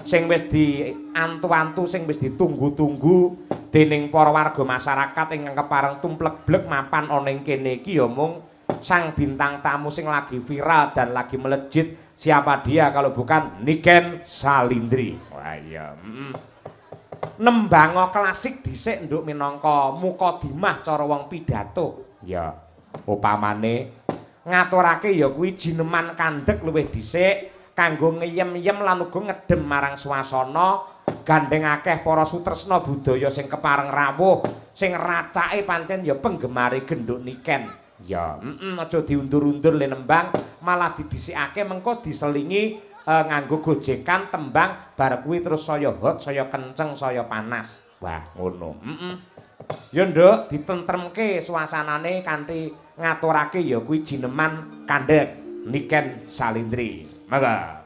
sing wis diantu-antu sing wis ditunggu-tunggu dening para warga masyarakat ingkang kepareng tumplek-blek mapan ana ing kene iki ya mung sang bintang tamu sing lagi viral dan lagi melejit. Siapa dia kalau bukan Niken Salindri. Wah iya. Nembango klasik dhisik nduk minangka mukadimah cara wong pidato. Ya, upamane ngaturake ya kuwi jineman kandhek luwih dhisik kanggo ngeyem-yem lan uga ngedhem marang swasana, gandeng akeh para sutresna budaya sing kepareng rawuh, sing racake pancen ya penggemare genduk Niken. Ya, aja diundur-undur le nembang, malah didhisikake mengko diselingi nganggo gojekan tembang bar kuwi terus saya hot, saya kenceng, saya panas. Wah, ngono. Ya nduk, ditentremke suasanane kanthi ngaturake ya kuwi jineman kandhek Niken Salindri. Mangga.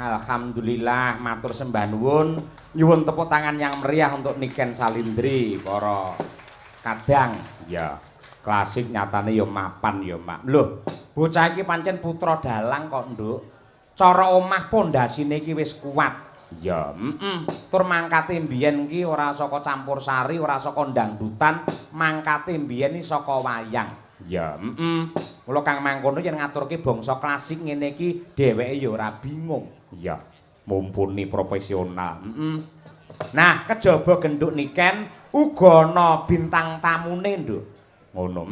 Alhamdulillah, matur sembah nuwun, nyuwun tepuk tangan yang meriah untuk Niken Salindri, para kadang. Ya, klasik nyatane ya mapan ya, Mak. Lho, bocah iki pancen putra dalang kok, Nduk. Cara omah pondasine iki wis kuat. Ya, tur mangkate mbiyen iki ora saka campursari, ora saka dangdutan, mangkate mbiyen iki saka wayang. Ya, kula Kang mangkono yen ngaturke bangsa klasik ngene iki dheweke ya ora bingung. Ya, mumpuni profesional. Nah, kejaba genduk Niken uga ana bintang tamune, Nduk. Ngono,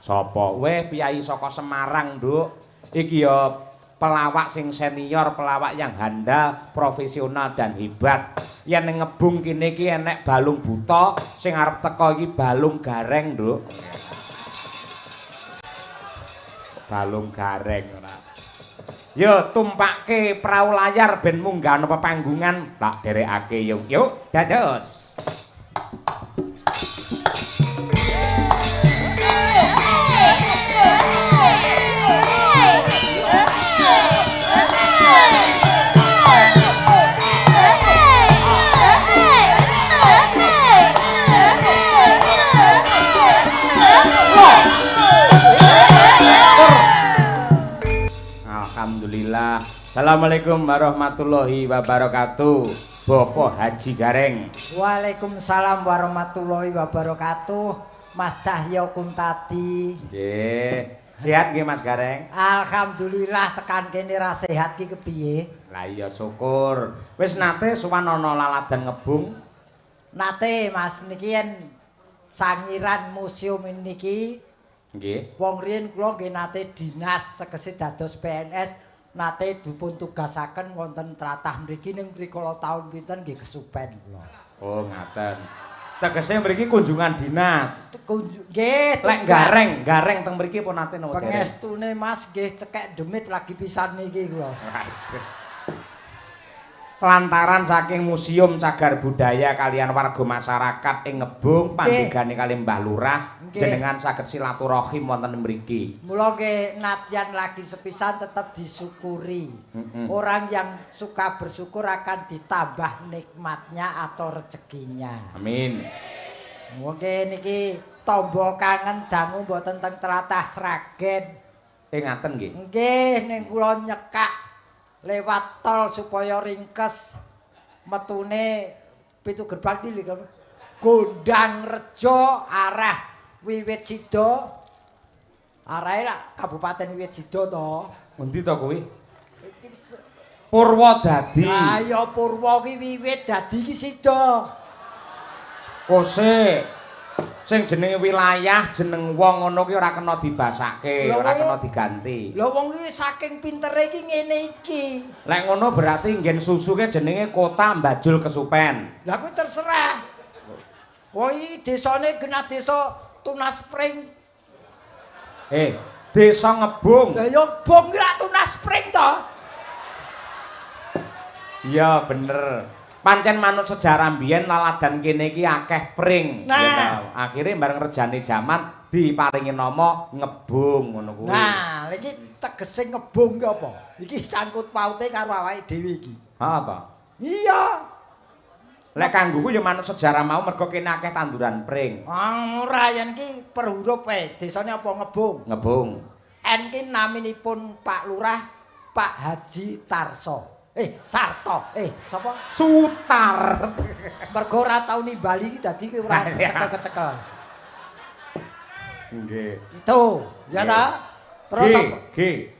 Sapa? Weh, piyai saka Semarang, Nduk. Iki ya pelawak sing senior, pelawak yang handal, profesional dan hebat. Yen ngebung kene iki enek balung buta, sing arep teka iki balung gareng, Nduk. balung gareng ora. Yo tumpakke prau layar ben munggah ana pepanggungan tak derekake yuk. Yuk, dados. Alhamdulillah. Assalamualaikum warahmatullahi wabarakatuh. Bapak Haji Gareng. Waalaikumsalam warahmatullahi wabarakatuh. Mas Cahyo Kuntadi. Nggih. Sehat nggih Mas Gareng? Alhamdulillah tekan kene ra sehat ki kepiye? Lah iya syukur. Wis nate sowan ana laladan ngebung? Nate Mas niki yen sangiran museum niki Nggih. wong riyen kula nggih nate dinas tegese dados PNS nate dipun tugasaken wonten tlatah mriki ning rikala taun pinten nggih kesupen kula. Oh, ngaten. Tegese mriki kunjungan dinas. Nggih, Lek gareng teng mriki pun nate napa dereng? pengestune Mas nggih cekek demit lagi pisan niki kula. Waduh. Lantaran saking Museum Cagar Budaya kalian warga masyarakat ing Ngebung pandegane kali Mbah Lurah jenengan saged silaturahim wonten mriki. Mula nggih nadyan lagi sepisan tetap disyukuri. Orang yang suka bersyukur akan ditambah nikmatnya atau rezekinya. Amin. Mungkin niki tombo kangen dangu mboten teng tlatah Sragen. Ngaten nggih. Nggih ning kula nyekak lewat tol supaya ringkes metune pintu gerbang iki lho. Gondang Rejo arah Wiwit Sida. Arahe lah Kabupaten Wiwit Sida to. Endi to kuwi? Purwodadi. Lah ya Purwo ki Wiwit dadi ki Sida. Kose sing jenenge wilayah jeneng wong ngono ki ora kena dibasake, ora kena diganti. Lha wong iki saking pintere iki ngene iki. Lek ngono berarti nggen susuke jenenge Kota Mbajul Kesupen. Lah kuwi terserah. Wong iki desane genah desa Tunas Pring. Desa Ngebung. Lah ya bong ra Tunas Pring to. Iya bener. Pancen manut sejarah mbiyen laladan kene iki akeh pring. Nah, akhire bareng rejane jaman diparingi nama Ngebung ngono kuwi. Nah, iki tegese Ngebung ki apa? Iki sangkut paute karo awake dhewe iki. Apa? Iya. Lek kanggo ku ya manut sejarah mau mergo kene akeh tanduran pring. Ora yen ki per huruf desane apa Ngebung? Ngebung. N ki naminipun Pak Lurah Pak Haji Tarso. Sarto. Sapa? Sutar. Mergo ora tau nimbali iki dadi ora kecekel-kecekel. Nggih. Itu, ya ta? Terus apa? G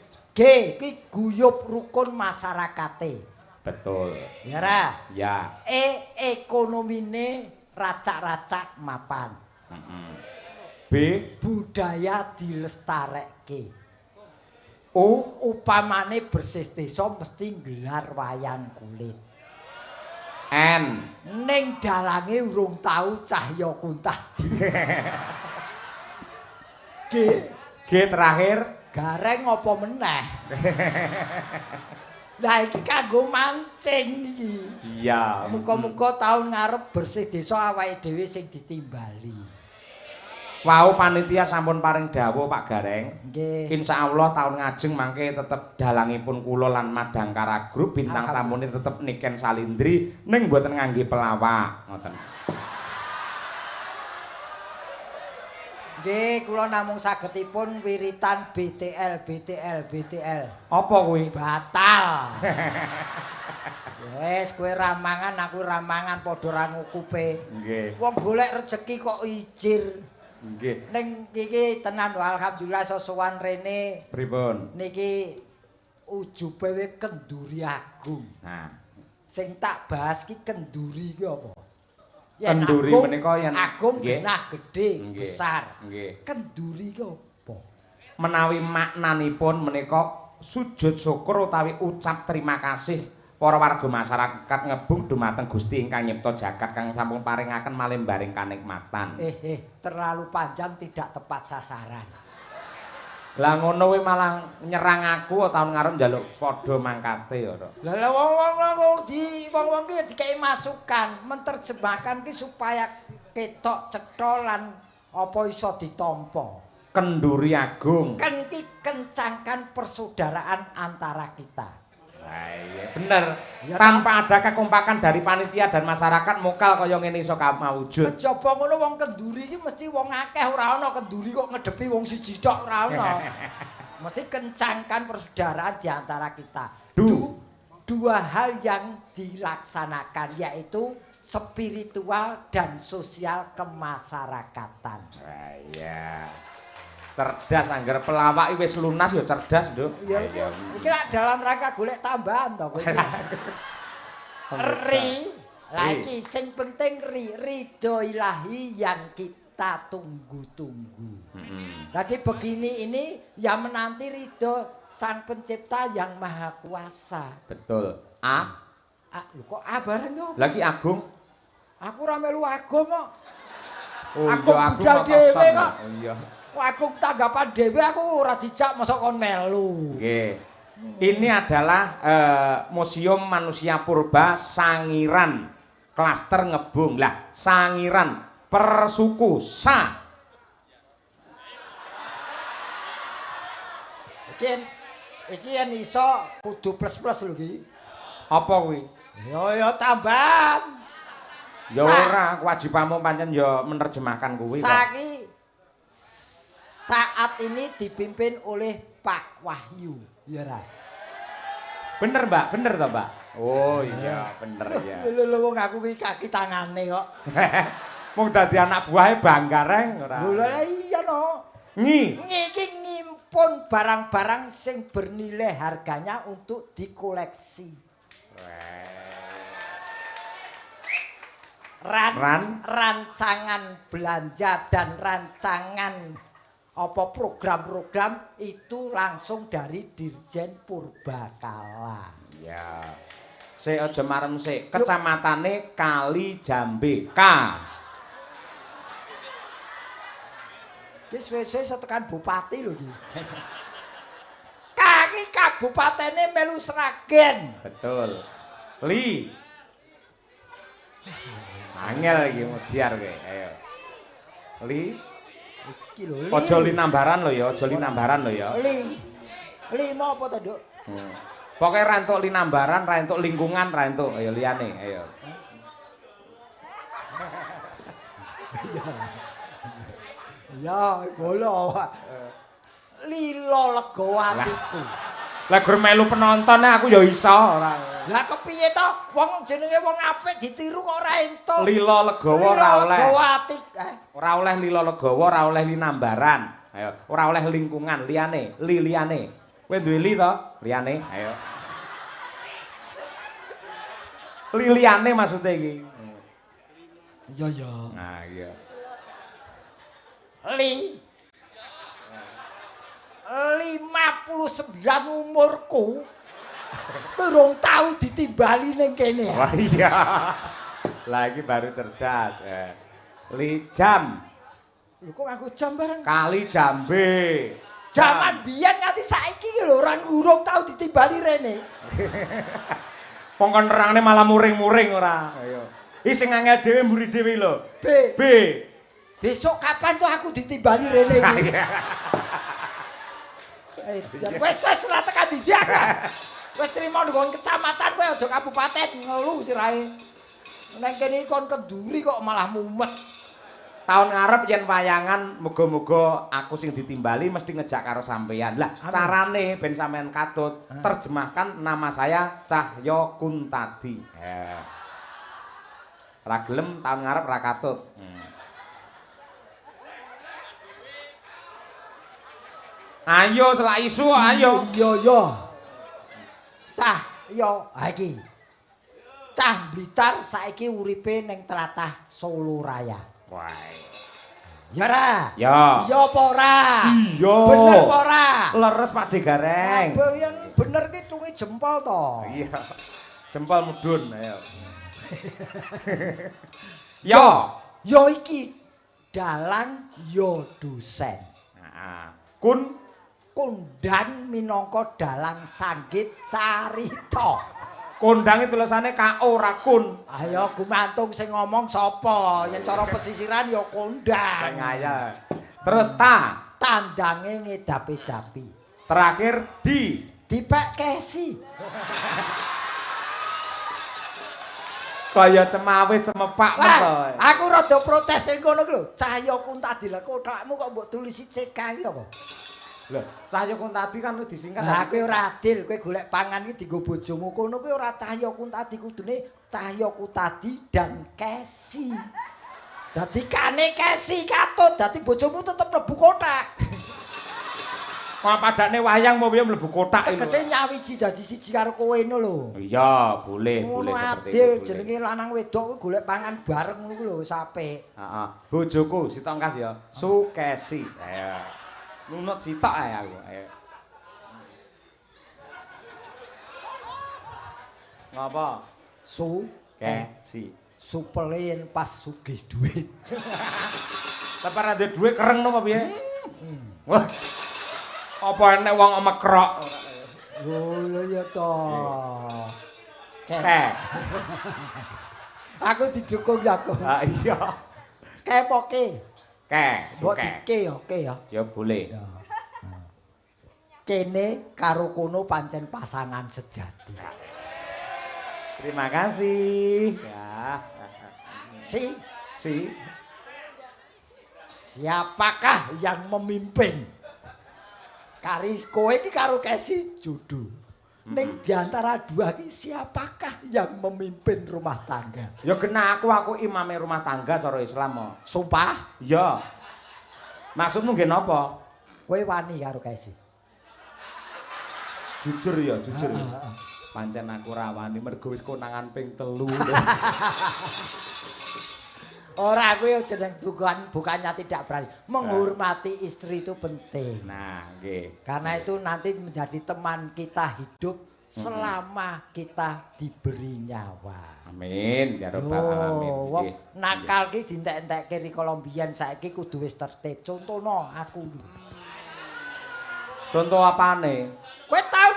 ki guyub rukun masyarakate. Betul. Ya ra? Ya. Ekonomine racak-racak mapan. B Budaya dilestarekke. Upamane bersih desa mesti nggelar wayang kulit. N Ning dalange urung tau Cahya Kuntadi. G terakhir Gareng apa meneh? Lah iki kanggo mancing iki. Iya. Muga-muga taun ngarep bersih desa awake dhewe sing ditimbali. Wau panitia sampun paring dawuh Pak Gareng. Nggih. Insyaallah taun ngajeng mangke tetep dalangipun kula lan Madangkara Group bintang tamune tetep Niken Salindri ning mboten ngangge pelawak ngoten. Nggih, kula namung sagedipun wiritan BTL. Apa kuwi? Batal. Wes kowe ramangan aku ramangan padha ra ngukupe. Nggih. Wong golek rejeki kok ijir. Nggih. Ning iki tenan alhamdulillah sosowan rene. Pripun? Niki ujube kenduri agung. Nah, Sing tak bahas ki kenduri ki apa? Kenduri menika yen agung genah gedhe Nggih. besar. Nggih. Kenduri ki apa? Menawi maknanipun menika sujud syukur utawi ucap terima kasih para warga masyarakat Ngebung dumateng Gusti ingkang nyipta jagat kang sampun paringaken malembaring kanikmatan. Terlalu panjang tidak tepat sasaran. Lah ngono kuwi malah nyerang aku tahun ngarep njaluk padha mangkate ya to. Lah wong-wong ki dikai masukan, menerjemahkan ki supaya ketok cetha lan apa iso ditampa. Kenduri agung. Kencangkan persaudaraan antara kita. Nah, iya bener. Ya, Tanpa ada kekompakan dari panitia dan masyarakat mokal kaya ngene iso mawujud. Kejaba ngono wong kenduri iki mesti wong akeh ora ana kenduri kok ngedepi wong siji tok ora ana. Mesti kencangkan persaudaraan di antara kita. Dua hal yang dilaksanakan yaitu spiritual dan sosial kemasyarakatan. Nah, iya. Cerdas anggar pelawak wis lunas ya cerdas, Nduk. Ya iki lak dalam rangka golek tambahan to kowe. Lagi sing penting ridho ilahi yang kita tunggu-tunggu. Tadi begini ini yang menanti ridho Sang Pencipta yang Maha Kuasa. Betul. Lho kok A bareng kok? Lagi agung. Aku ora melu agung kok. Oh, aku iya, budal dhewe kok. Oh iya. Aku tanggapan dhewe aku ora dijak mosok kon melu. Nggih. Ini adalah Museum Manusia Purba Sangiran Klaster Ngebung. Lah, Sangiran Persuku Sa. Iki yen iso kudu plus-plus lho iki. Apa kuwi? Ya tambahan. Ya ora, kewajibanmu pancen ya menerjemahkan kuwi kok. Saat ini dipimpin oleh Pak Wahyu, ya ra. Bener, Mbak, bener toh, Mbak? Oh iya, bener ya. Lho wong aku ki kaki tangane kok. Mung dadi anak buahe bangga reng ora. Lho iya no. Iki ngimpun barang-barang sing bernilai harganya untuk dikoleksi. Rancangan belanja dan rancangan apa program-program itu langsung dari Dirjen Purbakala. Ya. Sik aja marem sik. Kecamatane Kali Jambe. Ki suwe-suwe iso tekan bupati lho iki. Kaki kabupatene melu Sragen. Betul. Li. Angel iki mudiar kowe. Ayo. Li. Iki lho Li. Aja li nambaran lho ya, aja li nambaran lho ya. Li mau apa to, Nduk? Pokoke ra entuk li nambaran, ra entuk lingkungan, ra entuk ayo liyane, ayo. Ya, golo. Lilo lega atiku. Lah gur melu penontone aku ya iso ora. Lah kepiye to? Wong jenenge wong apik ditiru kok ora entuk. Lilo legawa ora oleh. Legawa ati. Ora oleh lilo legawa, ora oleh linambaran. Ayo, ora oleh lingkungan liyane, liyane. Kowe duwe li to? Liyane, ayo. Liyane maksude iki. Iya ya. Nah, iya. Li 59 umurku durung tau ditimbali ning kene. Wah iya. Lah iki baru cerdas. Li jam. Lho kok nganggo jam bareng? Kali Jambe. Jaman biyen nganti saiki ki lho ora urung tau ditimbali rene. Wong kon nerangne malah muring-muring ora. Ayo. Iki sing angel dhewe mburi dhewe lho. B. Besok kapan tuh aku ditimbali rene iki? Wes ora tekan ndi aku. Wes trimo nggon kecamatan kowe aja kabupaten ngelu sirahe. Neng kene kon kenduri kok malah mumet. Tahun ngarep yen wayangan muga-muga aku sing ditimbali mesti ngejak karo sampeyan. Lah carane ben sampean katut terjemahkan nama saya Cahyo Kuntadi. Ora gelem tahun ngarep ora katut. Ayo selak isu ayo. Iya. Cahyo ha iki. Cah Blitar saiki uripe ning tlatah Solo Raya. Wah. Ya ra? Ya. Iya apa ora? Iya. Bener apa ora? Leres Pak De Gareng. Apa yang bener ki cungi jempol to? Iya. Jempol mudhun ayo. Yo. Yo iki dalang yo dosen. Heeh. Kun kondang minangka dalang sanggit carita. Kondang itu tulisannya K.O. Rakun. Ayo gumantung sing ngomong sapa? Yen cara pesisiran ya kondang. Ngaya. Terus ta. Tandange ngedapi-dapi. Terakhir di. Dipek kesi. Kaya cemawis semepak Wah, aku rada protes sing ngono ku lho. Cahya Kuntadi lha kothakmu kok mbok tulisi CK apa? Lho, Cahya Kuntadi kan disingkat. Lah kowe ora adil, kowe golek pangan iki dienggo bojomu kono kowe ora Cahya Kuntadi kudune Cahya Kuntadi dan Kesi. Dadi kane Kesi katut, dadi bojomu tetep mlebu kotak. Kok padane wayang mau piye mlebu kotak iki. Tegese nyawiji dadi siji karo kowe ngono lho. Iya, boleh Ngono seperti adil itu. jenenge lanang wedok kuwi golek pangan bareng ngono ku lho wis apik. Heeh. Bojoku Sitongkas ya, Sukesi. Ayo. Nunut sitok ae aku. Ayo. Ngapa? Kesi. Supelen pas sugih duit. Tapi ora duwe dhuwit kereng to apa piye? Wah. Apa enek wong mekrok? Lho ya to. Kek. Aku didukung ya aku. Ah iya. Kepoke. Kek. Mbok dike ya, oke ya. Ya boleh. Ya. Kene karo kono pancen pasangan sejati. Terima kasih. Ya. Si siapakah yang memimpin? Karis kowe iki karo Kesi judu. Ning diantara dua iki siapakah yang memimpin rumah tangga? Ya kena aku imame rumah tangga cara Islam mo. Sumpah? Ya. Maksudmu nggih napa? Kowe wani karo Kesi. Jujur ya, jujur. Pancen aku ra wani mergo wis konangan ping 3. Ora kuwi jeneng bukannya tidak berani. Menghormati istri itu penting. Nah, nggih. Karena itu nanti menjadi teman kita hidup selama kita diberi nyawa. Amin, ya rabbal alamin. Wong nakal ki dientek-entekke rikala mbiyen saiki kudu wis tertib. Contono aku. Contoh apane? Kowe tau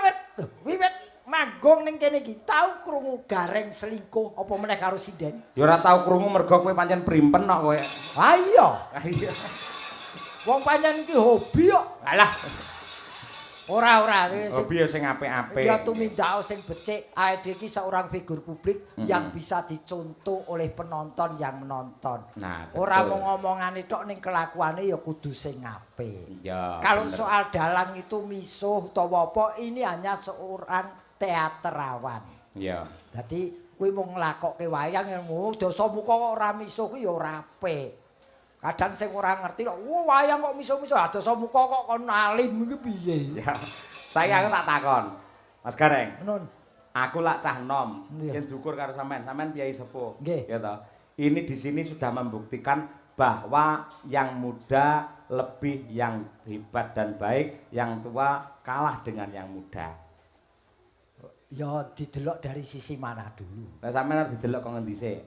wiwit manggung ning kene iki tau krungu Gareng selingkuh apa meneh karo sinden? Ya ora tau krungu mergo kowe pancen primpen kok kowe. Ha iya. Iya. Wong pancen iki hobi kok. Alah, Ora hobi ya sing apik-apik. ya tumindak sing becik. Ae iki seorang figur publik yang bisa dicontoh oleh penonton yang menonton. Nah, Ora betul. mau ngomongane tok ning kelakuane ya kudu sing apik. Ya. Kalau bener. soal dalang itu misuh utawa apa ini hanya seorang teaterawan. Ya. Dadi kuwi mung nglakokke wayang yang dosa muka kok ora misuh kuwi ya ora apik. Kadang sing ora ngerti kok wayang kok misuh-misuh dosa muka kok kon alim iki piye. Ya. Saiki aku tak takon. Mas Gareng, Nun. aku lak cah nom, Iya. yen dukur karo sampean kiai sepuh. Nggih. Ya toh. Ini di sini sudah membuktikan bahwa yang muda lebih yang hebat dan baik, yang tua kalah dengan yang muda. Ya didelok dari sisi mana dulu. Lah sampean harus didelok kok ngendi sik.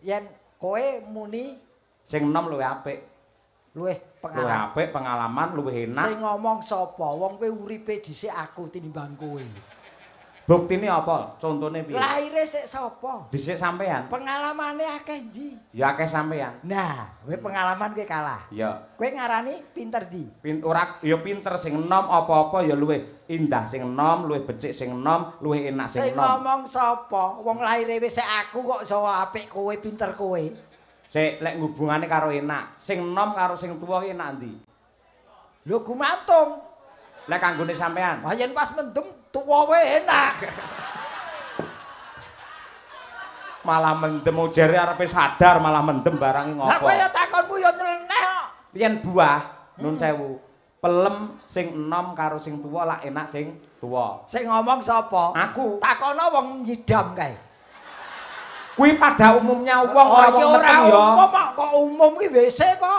Yen kowe muni Sing enom luwih apik. luwih Luwih pengalaman. apik, pengalaman luwih enak. Sing ngomong sapa? Wong kowe uripe dhisik aku tinimbang kowe. Buktine apa? Contone piye? Laire sik sapa? Dhisik sampean. Pengalamane akeh ndi? Ya akeh sampean. Nah, kowe pengalaman kowe kalah. Ya. Kowe ngarani pinter ndi? Ora ya pinter sing enom apa-apa ya luwih indah sing enom, luwih becik sing enom, luwih enak sing Sing enom. ngomong sapa? Wong laire wis sik aku kok iso apik kowe pinter kowe. Sik lek hubungane karo enak, sing enom karo sing tuwa ki enak ndi? Lho gumantung. Lek kanggone sampean. Lah yen pas mendem tuwa wae enak. Malah mendem jere arepe sadar malah mendem barang ngopo. Lah kowe ya takonmu ya nyeleneh kok. Yen buah nun sewu. Pelem sing enom karo sing tuwa lak enak sing tuwa. Sing ngomong sapa? Aku. Takono wong nyidam kae. Kuwi pada umumnya wong ora wong ora meteng ya. umum kok umum ki WC apa?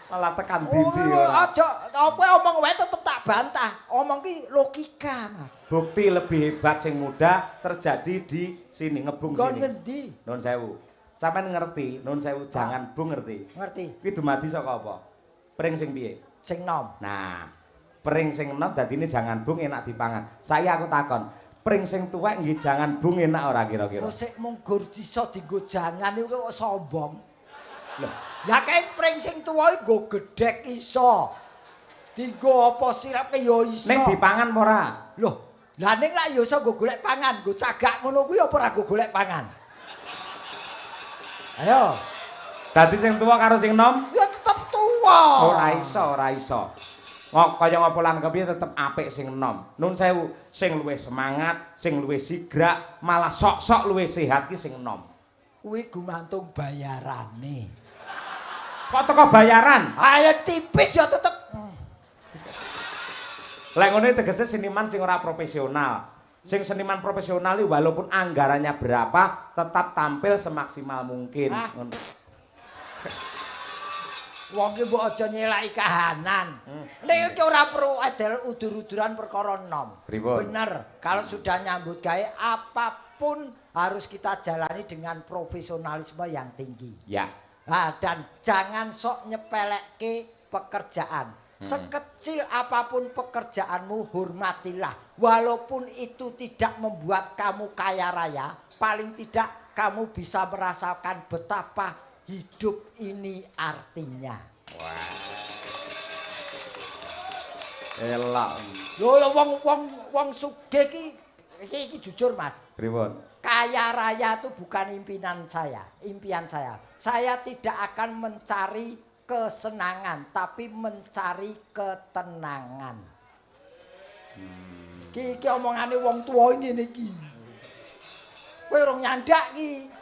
Malah tekan Oh, dindi ora. aja apa omong wae tetep tak bantah. Omong ki logika, Mas. Bukti lebih hebat sing muda terjadi di sini ngebung Kon sini. ngendi? Nun sewu. Sampeyan ngerti, nun sewu jangan bung ngerti. Ngerti? Kuwi dumadi saka apa? Pring sing piye? Sing nom. Nah, Pring sing enom dadine jangan bung enak dipangan. Saya aku takon, pring sing tuwek nggih jangan bung enak ora kira-kira? Kok sik mung gur iso dienggo jangan iku kok sombong. Lho, Ya kae pring sing tuwa iku nggo gedhek iso. Dienggo apa sirape ya iso. ning dipangan apa ora? Loh, lah ning lak ya iso nggo golek pangan, nggo cagak ngono kuwi apa ora nggo golek pangan? Ayo. Dadi sing tuwa karo sing enom? Ya tetep tuwa. Ora iso, ora iso. Kaya ngapa lan kepiye tetep apik sing enom. Nun sewu, sing luwih semangat, sing luwih sigrak, malah sok-sok luwih sehat ki sing enom. Kuwi gumantung bayarane. Kok teko bayaran? Ayo tipis ya tetep. Lek ngene tegese seniman sing ora profesional. Sing seniman profesional iki walaupun anggarannya berapa, tetap tampil semaksimal mungkin. Ngono. Wong ki mbok aja nyelaki kahanan. Nek iki ora perlu edel udur-uduran perkara enom. Pripun? Bener, kalau sudah nyambut gawe apapun harus kita jalani dengan profesionalisme yang tinggi. Ya. Nah, dan jangan sok nyepelekke pekerjaan. Sekecil apapun pekerjaanmu, hormatilah. Walaupun itu tidak membuat kamu kaya raya, paling tidak kamu bisa merasakan betapa hidup ini artinya. Wah. Elak. Lho wong sugih iki jujur Mas. Pripun? Kaya raya itu bukan impian saya. Saya tidak akan mencari kesenangan, tapi mencari ketenangan. Iki omongane wong tuwa ngene iki. Kowe urung nyandak iki.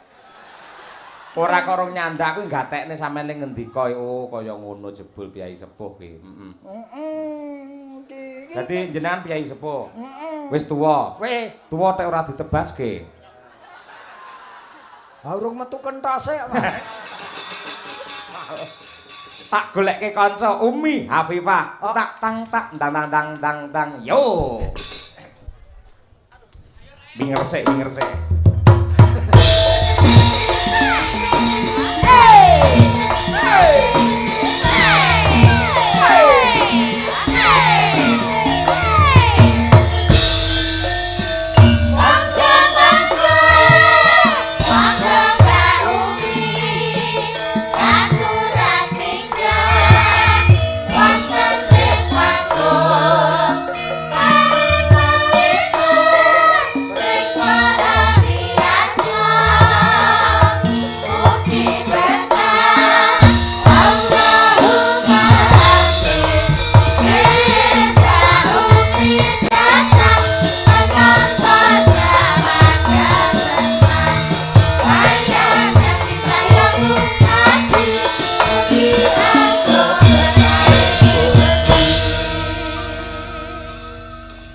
Ora karo nyandak kuwi gatekne sampeyan ning ngendika oh kaya ngono jebul piyai sepuh ki. Iki. Dadi jenengan piyai sepuh. Wis tuwa. Wis. Tuwa tek ora ditebaske. Urung metu kentose, Mas. Tak golekke kanca Umi Hafifah. Tak tang tak dang yo. Bingersek.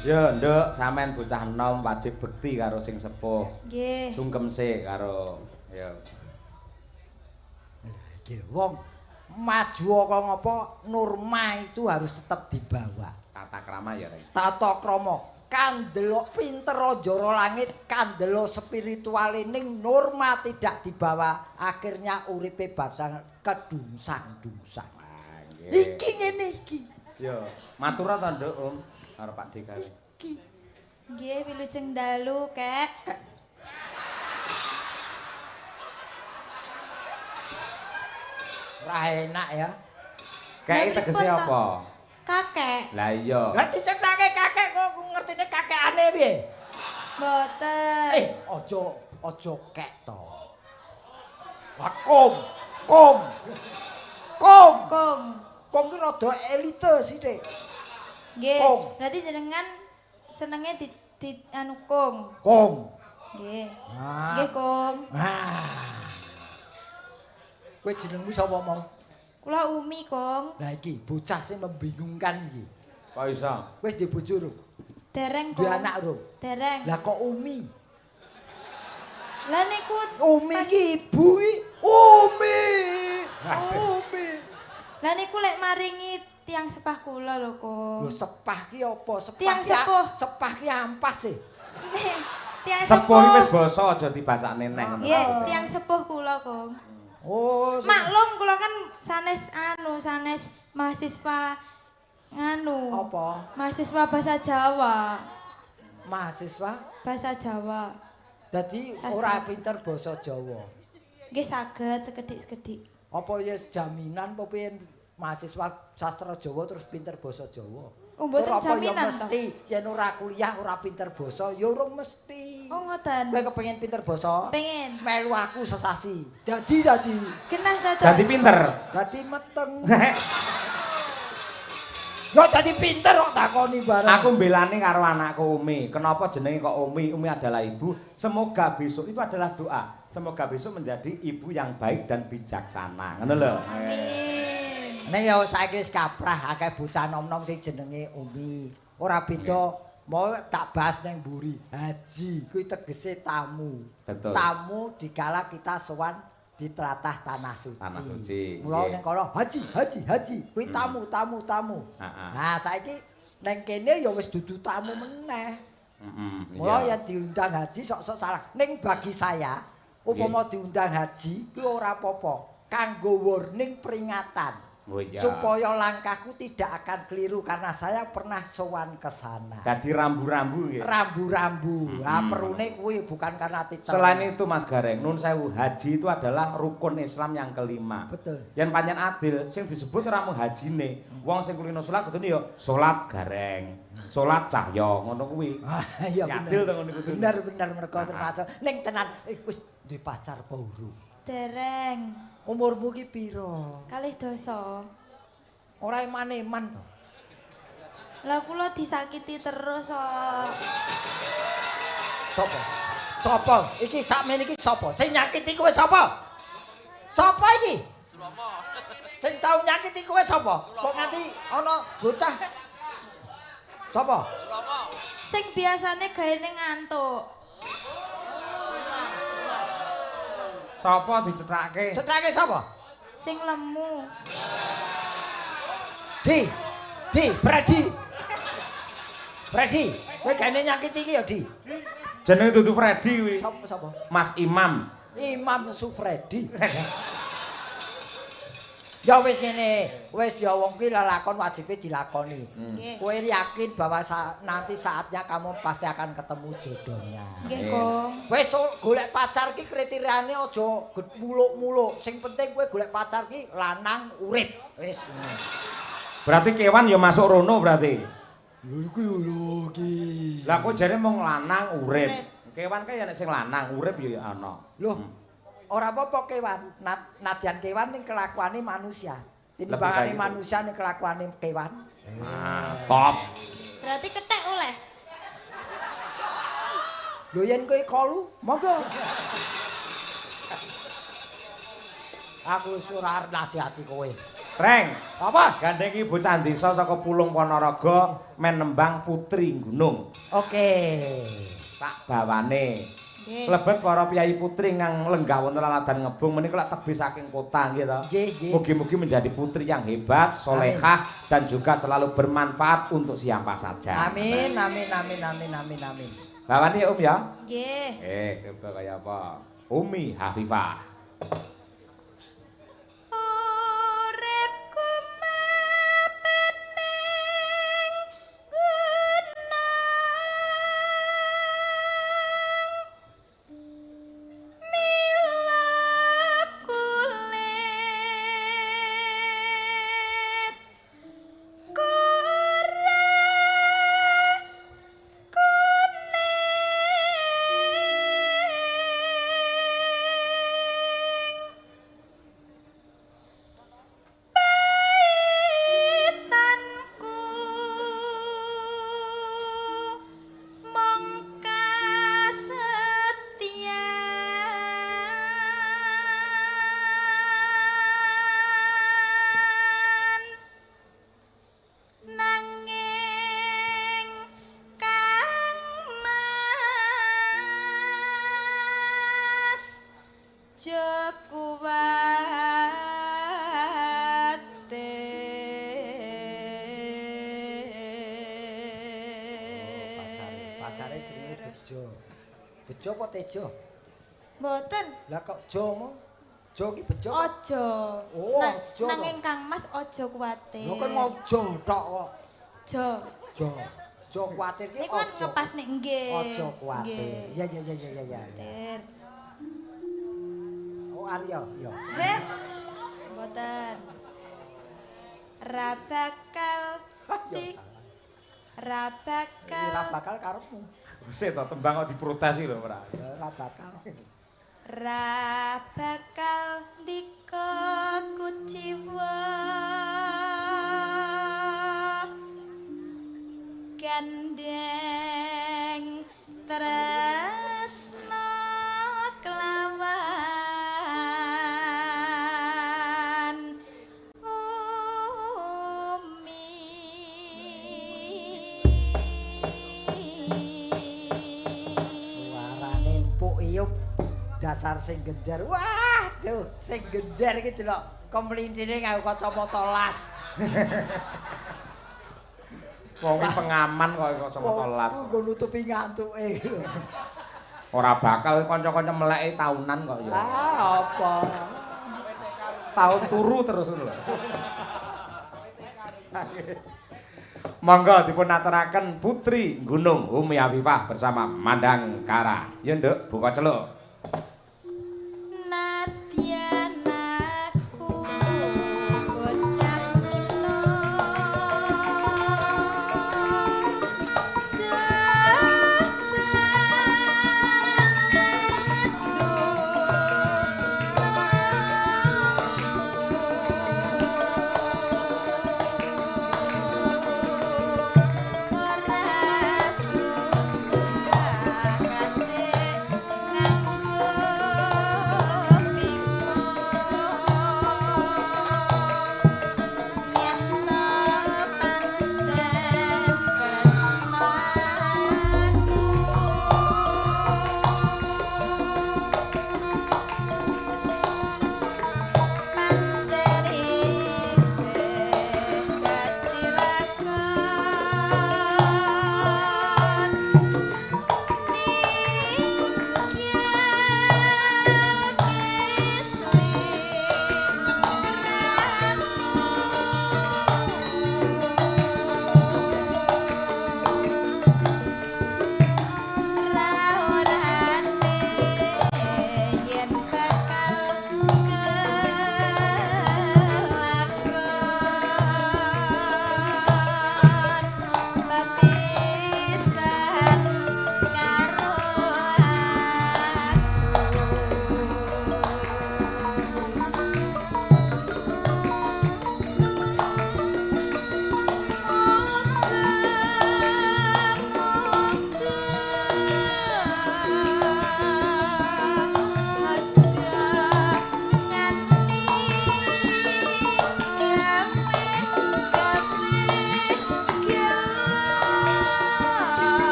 Ya, Nduk, sampean bocah enom wajib bekti karo sing sepuh. Nggih. Sungkem sik karo ya. Iki wong maju kok ngopo norma itu harus tetap dibawa. Tata krama ya, Rek. Tata krama kan delok pinter jara langit kan delok spirituale ning norma tidak dibawa akhirnya uripe bangsa kedungsang-dungsang. Wah, nggih. Iki ngene iki. Ya, matur ta, Nduk, Om, karo Pak Dekane. Iki Nggih, wilujeng dalu, Kek. ora enak ya. Kayak tegese apa? Kakek. Lah iya. Lah dicethake kakek kok ngertine kakekane piye? Mboten. Aja kek to. Lah kong. Kong. Kong. Kong ki rada elite sithik. Nggih. Kong. Berarti jenengan senenge di anu kong. Kong. Nggih. Ah. Nggih, Kong. Kowe jenengmu sapa mau? Kula Umi, Kong. Lah iki bocah sing membingungkan iki. Kok iso? Wis di bojo ro? Dereng, Duwe Kong. anak ro? Dereng. Lah kok Umi? Lah niku Umi iki ibu iki. Umi. Umi. Lah niku lek maringi tiang sepah kula lho, Kong. Lho sepah ki apa? Sepah Tiang ki sepuh. sepah ki ampas e. Tiang Sepuh iki wis sepuh. basa aja dibasakne neh ngono. Nggih, tiang sepuh kula, Kong. Oh, Maklum kula kan sanes mahasiswa nganu. Apa? Mahasiswa bahasa Jawa. Mahasiswa Bahasa Jawa. dadi Sastra. ora pinter basa Jawa. Nggih saged sekedhik-sekedhik. Apa ya jaminan apa piye mahasiswa sastra Jawa terus pinter basa Jawa? Oh, mboten Tur apa ya jaminan, mesti yen ora kuliah ora pinter basa ya urung mesti. Oh ngoten. Kowe kepengin pinter basa? Pengen. Melu aku sesasi. Dadi. Genah dadak. Dadi pinter. Dadi meteng. Yo dadi pinter kok takoni bareng. Aku mbelani karo anakku Umi. Kenapa jenenge kok Umi? Umi adalah ibu. Semoga besok itu adalah doa. Semoga besok menjadi ibu yang baik dan bijaksana. Ngono lho. Amin. Nek yo saiki wis kaprah akeh bocah nom-nom sing jenenge Umi. Ora beda mau tak bahas nang mburi. Haji kuwi tegese tamu. Betul. Tamu dikala kita sowan di tlatah tanah suci. Tanah suci, Mula nggih. ning kono haji. Kuwi tamu. Heeh. Nah, saiki ning kene ya wis dudu tamu meneh. Mula Iya. ya diundang haji sok-sok salah. Ning bagi saya, upama diundang haji kuwi ora apa-apa. Kanggo warning peringatan. Oh iya. Supaya langkahku tidak akan keliru karena saya pernah sowan ke sana. Dadi rambu-rambu nggih. Rambu-rambu. Nah, perune kuwi bukan karena titel. Selain itu Mas Gareng, nun sewu, haji itu adalah rukun Islam yang kelima. Betul. Yang pancen adil, sing disebut ora mung hajine. Wong sing kulino salat kudune ya salat gareng, salat cahya, ngono kuwi. Ah, iya Adil to bener. ngono kuwi. Bener mereka termasuk. Ning tenan wis duwe pacar apa urung? Dereng. Umurmu ki piro? Kalih dosa. Ora eman-eman to. Lah kula disakiti terus kok. Sopo? Iki sakmene iki sapa? Sing nyakiti kowe sapa? Sapa iki? Sulama. Sing tau nyakiti kowe sapa? Kok nganti ana bocah? Sapa? Sing biasane gaene ngantuk. Sapa dicethake? Setrake sapa? Sing lemu. Di, Freddy, kowe gane nyakiti iki ya, Di. Jenenge dudu Freddy kuwi. Sapa? Mas Imam. Imam Sufredi. Ya wis ngene, wis ya wong kuwi lelakon wajibe dilakoni. Nggih. Kowe yakin bahwa nanti saatnya kamu pasti akan ketemu jodohnya. Nggih, Kong. Wis golek pacar ki kriteriane aja muluk-muluk. Sing penting kowe golek pacar ki lanang urip. Wis. Berarti kewan ya masuk rono berarti. Lho iki. Lah kok jare mung lanang urip. Kewan kae nek sing lanang urip ya ana. Loh, ora apa-apa kewan. Nadyan kewan ning kelakuane manusia. Tinimbangane Lebih baik manusia ning kelakuane kewan. Top. Berarti kethek oleh. Lho yen kowe kolu, monggo. Aku wis ora nasihati kowe. Reng, Apa? gandhengi bocah desa saka Pulung Ponorogo men nembang Putri Gunung. Oke. Tak bawane. Nggih. Lebet para piyai putri ngang lenggah wonten laladan ngebung menika lak tebih saking kota nggih to. Nggih. Mugi-mugi menjadi putri yang hebat, solehah dan juga selalu bermanfaat untuk siapa saja. Amin. Bawani ya Om ya. Nggih. Coba kaya apa? Umi Hafifah. Uripku mapening gunung mila kulit kore Tanku mongka setian nanging Kang Mas Pacare jenenge Bejo. Bejo apa Tejo? Mboten. Lah kok Jo mo? Jo ki bejo. Ojo. Oh, ojo. Nanging Kang Mas ojo kuwatir. Lho kok ngojo tok kok. Jo. Jo. Jo kuwatir ki Niku kan ojo. ngepas nih nggih. Ojo kuwatir. Nggih. Ya ya ya ya ya. Kuwatir. Oh Aryo, yo. He. Mboten. Ra bakal di Ra bakal Ora bakal karepmu. Wis to tembang kok diprotesi lho ora. Ora bakal. Ra bakal ndika kuciwa gandeng tresna kelawan Suarane empuk iyup dasar sing genjer. Waduh, sing genjer iki delok kemlintine nganggo kacamata las. Wong iki pengaman kok kacamata las. Nggo nutupi ngantuke. Ora bakal kanca-kanca meleke taunan kok ya. Apa? Setahun turu terus lho. Monggo dipun aturaken Putri Gunung Umi Afifah bersama Mandang Kara. Ya Nduk, buka celuk. Nadyan aku bocah ora susah kadek nganggo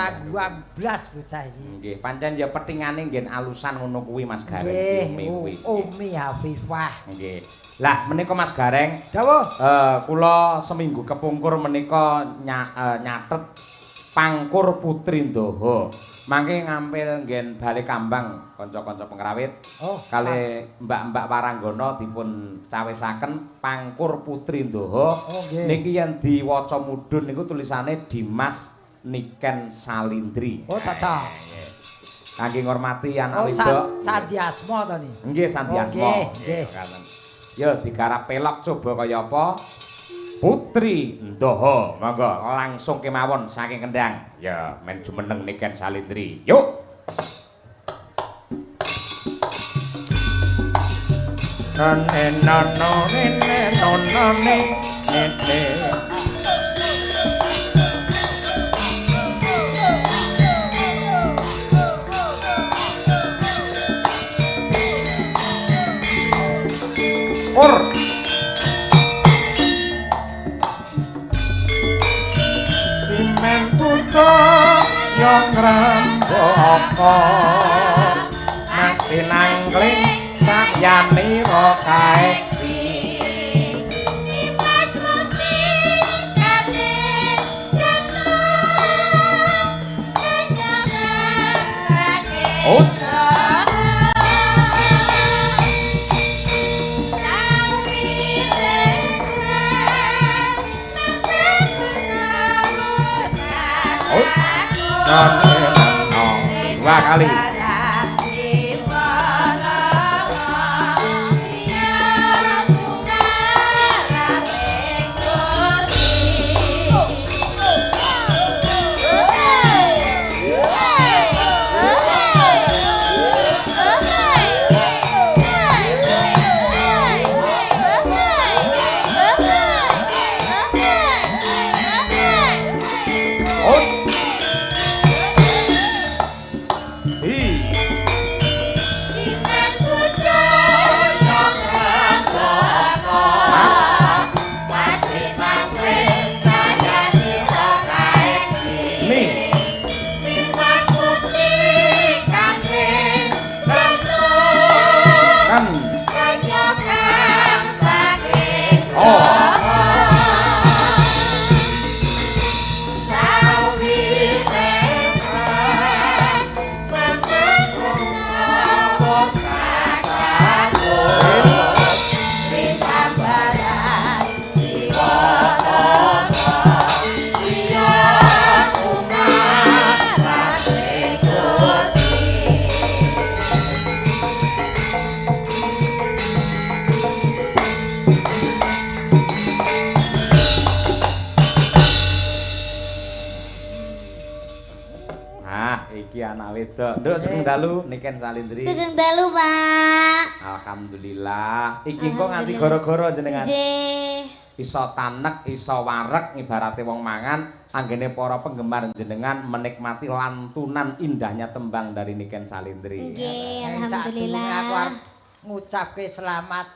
ora guang blas bocah iki. Nggih, pancen ya petingane nggih alusan ngono kuwi Mas Gareng. Nggih, Umi Hafifah. Nggih. Lah menika Mas Gareng, dawuh. Kula seminggu kepungkur menika nyatet Pangkur Putri Ndaha. Mangke ngampil nggen balik kambang kanca-kanca pengrawit. Oh, kali Mbak-mbak Waranggana dipun cawisaken Pangkur Putri Ndaha. Oh, nggih. Niki yen diwaca mudhun niku tulisane Dimas Niken Salindri. Oh, tata. Kangge ngormati anak Oh, wedok. Sandiasma to ni. Nggih, Sandiasma. Oh, nggih. Ya digarap pelok coba kaya apa? Putri Ndaha, monggo langsung kemawon saking Kendang. Ya, men jumeneng Niken Salindri. Yuk. Yang rembaka masih nangling sakyani rokaeksi Mas mesti kate jantung kenyamanan sakit dua kali. Nduk sugeng dalu Niken Salindri. Sugeng dalu, Pak. Alhamdulillah. Iki kok nganti gara-gara jenengan. Nggih. Iso tanek, iso wareg ibarate wong mangan, anggene para penggemar jenengan menikmati lantunan indahnya tembang dari Niken Salindri. Nggih, Alhamdulillah. alhamdulillah. Aku arep ngucapke selamat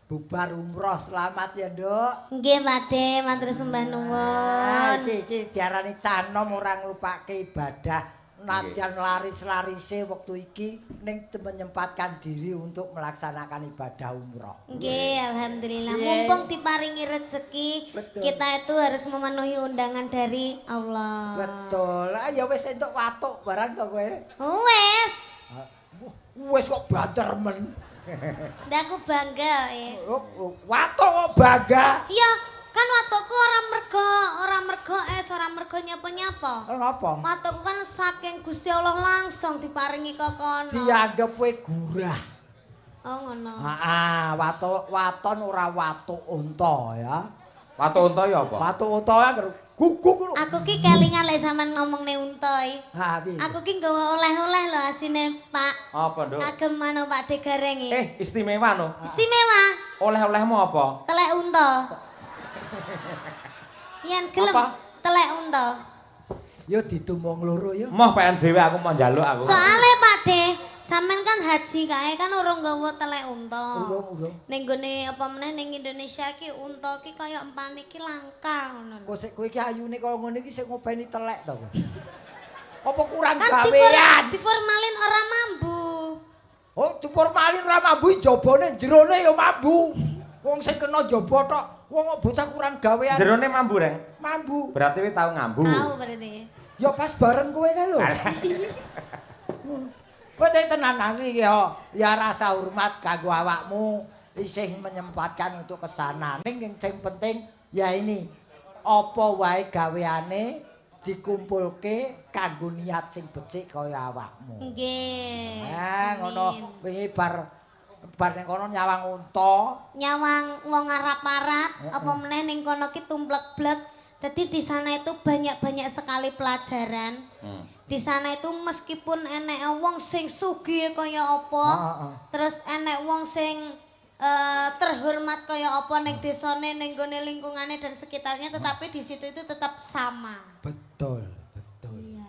bubar umroh, selamat ya, Nduk. Nggih, Pakde, matur sembah nuwun. Iki diarani canom ora nglupake ibadah. Nadyan laris-larise waktu iki ning menyempatkan diri untuk melaksanakan ibadah umroh. Nggih, alhamdulillah. Iya. Mumpung diparingi rezeki, Betul. kita itu harus memenuhi undangan dari Allah. Betul. Lah ya wis entuk watuk barang to kowe. Wes. Wis kok banter men. Ndak aku bangga ya. Watuk kok bangga. Ya, kan watukku ora mergo es, ora mergo nyapa-nyapa. Napa? Watukku kan saking Gusti Allah langsung diparingi kok kono. Dianggep kowe gurah. Oh ngono. Heeh, waton ora watuk unta ya. Watu unta ya apa? Watuk unta kan guguk lho. Aku ki kelingan lek sampean ngomongne unta iki. Ha piye? Aku ki nggawa oleh-oleh lho asine, Pak. Apa, Nduk? Kagem mano Pak De Gareng iki. Istimewa no. Istimewa. Oleh-olehmu apa? Telek unta. Yen gelem Apa? telek unta. Ya ditumong loro ya. Moh pengen dhewe aku mau njaluk aku. Soale Pak De, sampean kan haji kae kan urung nggawa telek unta. Urung. Ning gone apa meneh ning Indonesia ki unta ki kaya empane ki langka ngono lho. Kok sik kowe iki ayune kaya ngene iki sik ngopeni telek to. Apa kurang Kan gawean? diformalin ora mambu. Oh, diformalin ora mambu jabone jerone ya mambu. Wong sing kena jaba tok, wong bocah kurang gawean. Jerone mambu, Reng. Mambu. Berarti wis tau ngambu. Tahu berarti. Ya pas bareng kowe kae lho. Kowe tenan asli ya rasa hormat kanggo awakmu isih menyempatkan untuk kesana. Ning sing penting ya ini apa wae gaweane dikumpulke kanggo niat sing becik kaya awakmu. Nggih. Ngono wingi bar ning kono nyawang unta, Nyawang wong Arab-Arab apa meneh ning kono ki tumplek-blek. Jadi di sana itu banyak sekali pelajaran. Di sana itu meskipun enek wong sing sugih kaya apa, terus enek wong sing terhormat kaya apa ning desane, ning gone lingkungane dan sekitarnya, tetapi di situ itu tetap sama. Betul. Iya.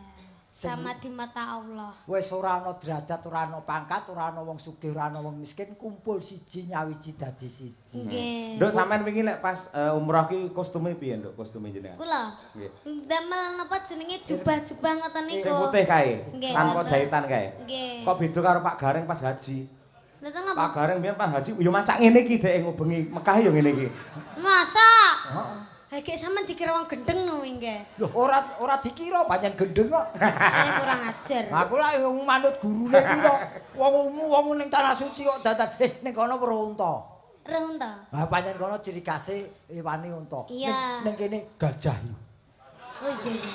Sama di mata Allah. Wis ora ana derajat, ora ana pangkat, ora ana wong sugih, ora ana wong miskin, kumpul siji nyawiji dadi siji. Nggih. Nduk sampean wingi lek pas umroh ki kostume piye, Nduk? Kostume jenengan? Kula Nggih. damel napa jenenge jubah-jubah ngoten niku. Sing putih kae, Nggih, tanpa ngoten. jahitan kae. Nggih. Kok beda karo Pak Gareng pas haji? Ngoten Pak napa? Gareng biyen pas haji yo macak ngene iki dhek ngubengi Mekah yo ngene iki. Masa? Heeh. Kayak sampean dikira wong gendeng no nggih. Lho ora dikira panjen gendeng kok. Kurang ajar. Aku lak manut gurune kuwi to. Wong ning tanah suci kok dadak ning kono weruh unta. Rehun to? Lah panjen kono ciri khase ewani unta. Iya. Ning kene gajah. Oh iya.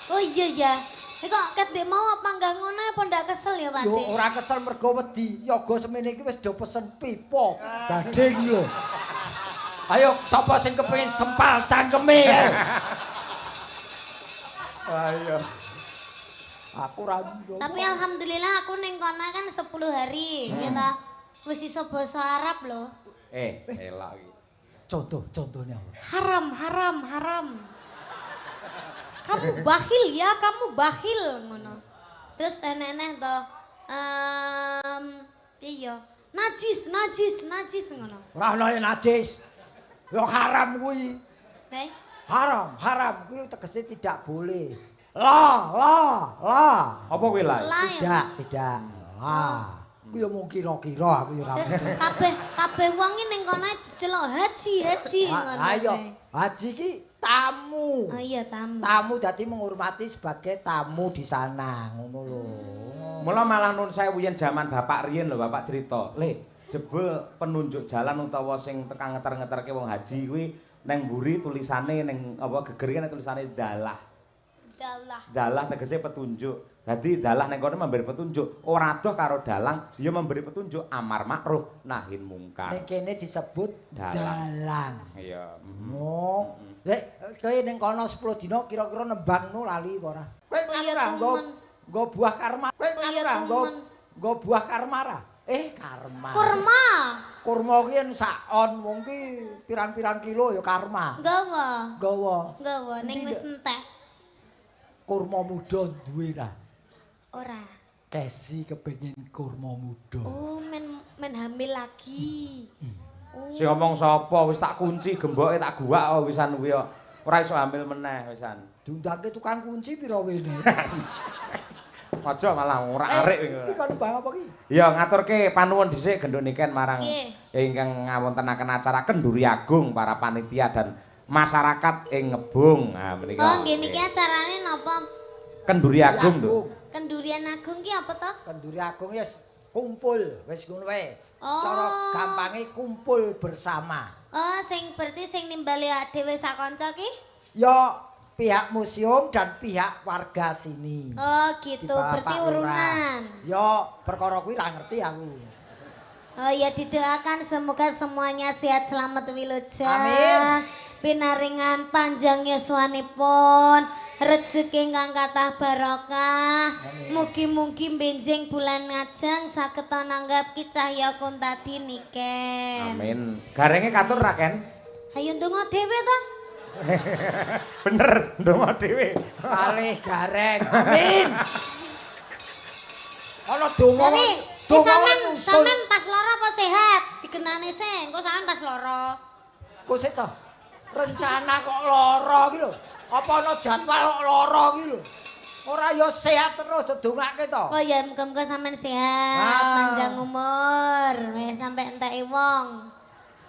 Oh iya ya. Kok ket dek mau apa enggak ngono apa ndak kesel ya, Pak? Yo ora kesel mergo wedi. Yoga semene iki wis do pesen pipa gading lho. Ayo sapa sing kepengin sempal cangkeme? Ayo. Aku ora. Tapi alhamdulillah aku ning kono kan 10 hari, ya ta. Wis iso basa Arab lho. Elak iki. Contohnya apa? Haram. Kamu bakhil ya, kamu bakhil ngono. Terus enek-enek to iya, najis ngono. Ora ana yang najis. Yo haram kuwi. Haram kuwi tegese tidak boleh. La. Apa kuwi lah? Tidak. La. Kuwi yo mung kira-kira aku yo ora Terus kabeh wong iki ning kono diceluk haji ngono. Ayo, haji ki tamu. Oh iya tamu. Tamu dadi menghormati sebagai tamu di sana, ngono lho. Mula malah nun sewu yen jaman bapak riyen lho, bapak cerita. Le, jebul penunjuk jalan utawa sing tekan ngeter-ngeterke wong haji kuwi neng mburi tulisane neng apa geger kan tulisane dalah. Dalah tegese petunjuk. Dadi dalah neng kono memberi petunjuk. Ora adoh karo dalang, ya memberi petunjuk amar makruf nahi mungkar. Ning kene disebut dalang. Iya. No. Lek kowe ning kono 10 dina kira-kira nembangno lali apa ora? Kowe kan ora nggo buah karma. Kowe kan ora nggo buah karmara. Karma. Kurma ki yen sak on wong ki pirang-pirang kilo ya karma. Gawa. Ning wis entek. Kurma muda duwe ra? Ora. Kesi kepengin kurma muda. Oh, men hamil lagi. Sing ngomong sapa wis tak kunci gemboke tak guwak wisan kuwi kok. Ora iso hamil meneh wisan. Diundangke tukang kunci pira wene? Aja malah ora arik iki kon bang apa ki? Ya ngaturke panuwun dhisik genduk niken marang ingkang ngawontenaken acara Kenduri Agung para panitia dan masyarakat ing Ngebung. Nah menika. Oh, nggih niki acarane napa? Kenduri Agung to. Kendurian Agung ki apa to? Kenduri Agung ya kumpul wis ngono wae. Oh. Cara gampange kumpul bersama. Oh, sing berarti sing nimbali dhewe sak kanca ki? Ya pihak museum dan pihak warga sini. Oh, gitu. Berarti urunan. Ya perkara kuwi ra ngerti aku. Oh ya didoakan semoga semuanya sehat selamat wilujeng. Amin. Pinaringan panjang yuswanipun, rezeki ingkang kathah barokah. Mugi-mugi benjing bulan ngajeng saged nanggap cahya kuntadi niken. Amin. Garenge katur ra Ken? Hayu ndonga dhewe ta? Bener, ndonga dhewe. Kalih gareng. Amin. Ana donga. Sampean pas lara apa sehat? Dikenane sing, engko sampean pas lara. Kok sik to? Rencana kok lara iki lho. Apa ana jadwal kok lara iki lho? Ora ya sehat terus didongake to. Oh ya muga-muga sampean sehat, panjang umur, wis sampe enteki wong.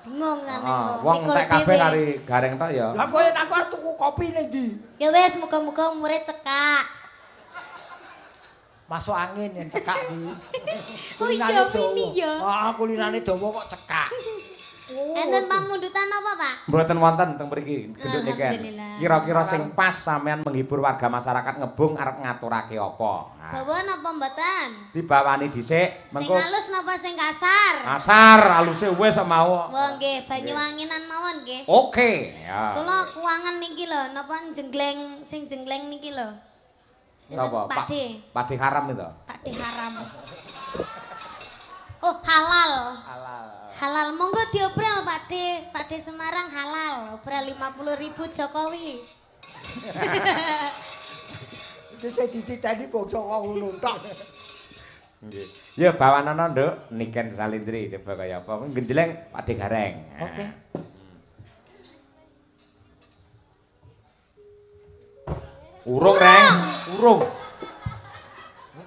Bingung sampean kok. Wong entek kabeh kari gareng to ya. Lah kowe aku arep tuku kopi ning ndi? Ya wis muga-muga umure cekak. Masuk angin yang cekak di. Oh iya ini ya. Kulinane dawa kok cekak. Enten pamundutan apa, Pak? Mboten wonten teng mriki gendut niken. Alhamdulillah. Kira-kira sing pas sampean menghibur warga masyarakat Ngebung arep ngaturake apa? Nah, Bawa napa mboten? dibawani dhisik Sing mengko halus napa sing kasar? kasar aluse wis mau. Wah nggih, Banyuwanginan mawon nggih. Oke, ya. Kula kuangan niki lho, napa jengleng sing jengleng niki lho. Sapa? Pak D. Pak D haram itu. Pak D haram. Oh, halal. Halal. Halal monggo diobrol Pak D. Pak D Semarang halal. Obrol 50.000 Jokowi. Iki sing dititeni bangsa kok ngono tok. Nggih. Ya bawanana Nduk, Niken Salindri coba kaya apa genjleng Pak D Gareng. Oke. Urung Reng, urung.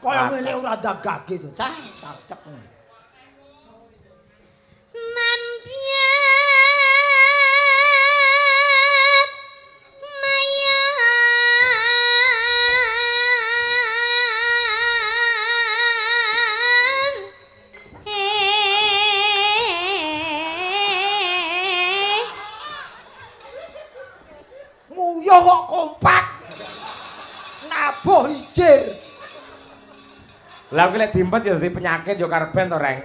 Kaya ngene ora dagage to, cah. Cacek. Mampiat mayan Nguyuh kok kompak. Nabuh ijir. Lah kuwi lek diempet ya dadi penyakit ya karben to Reng.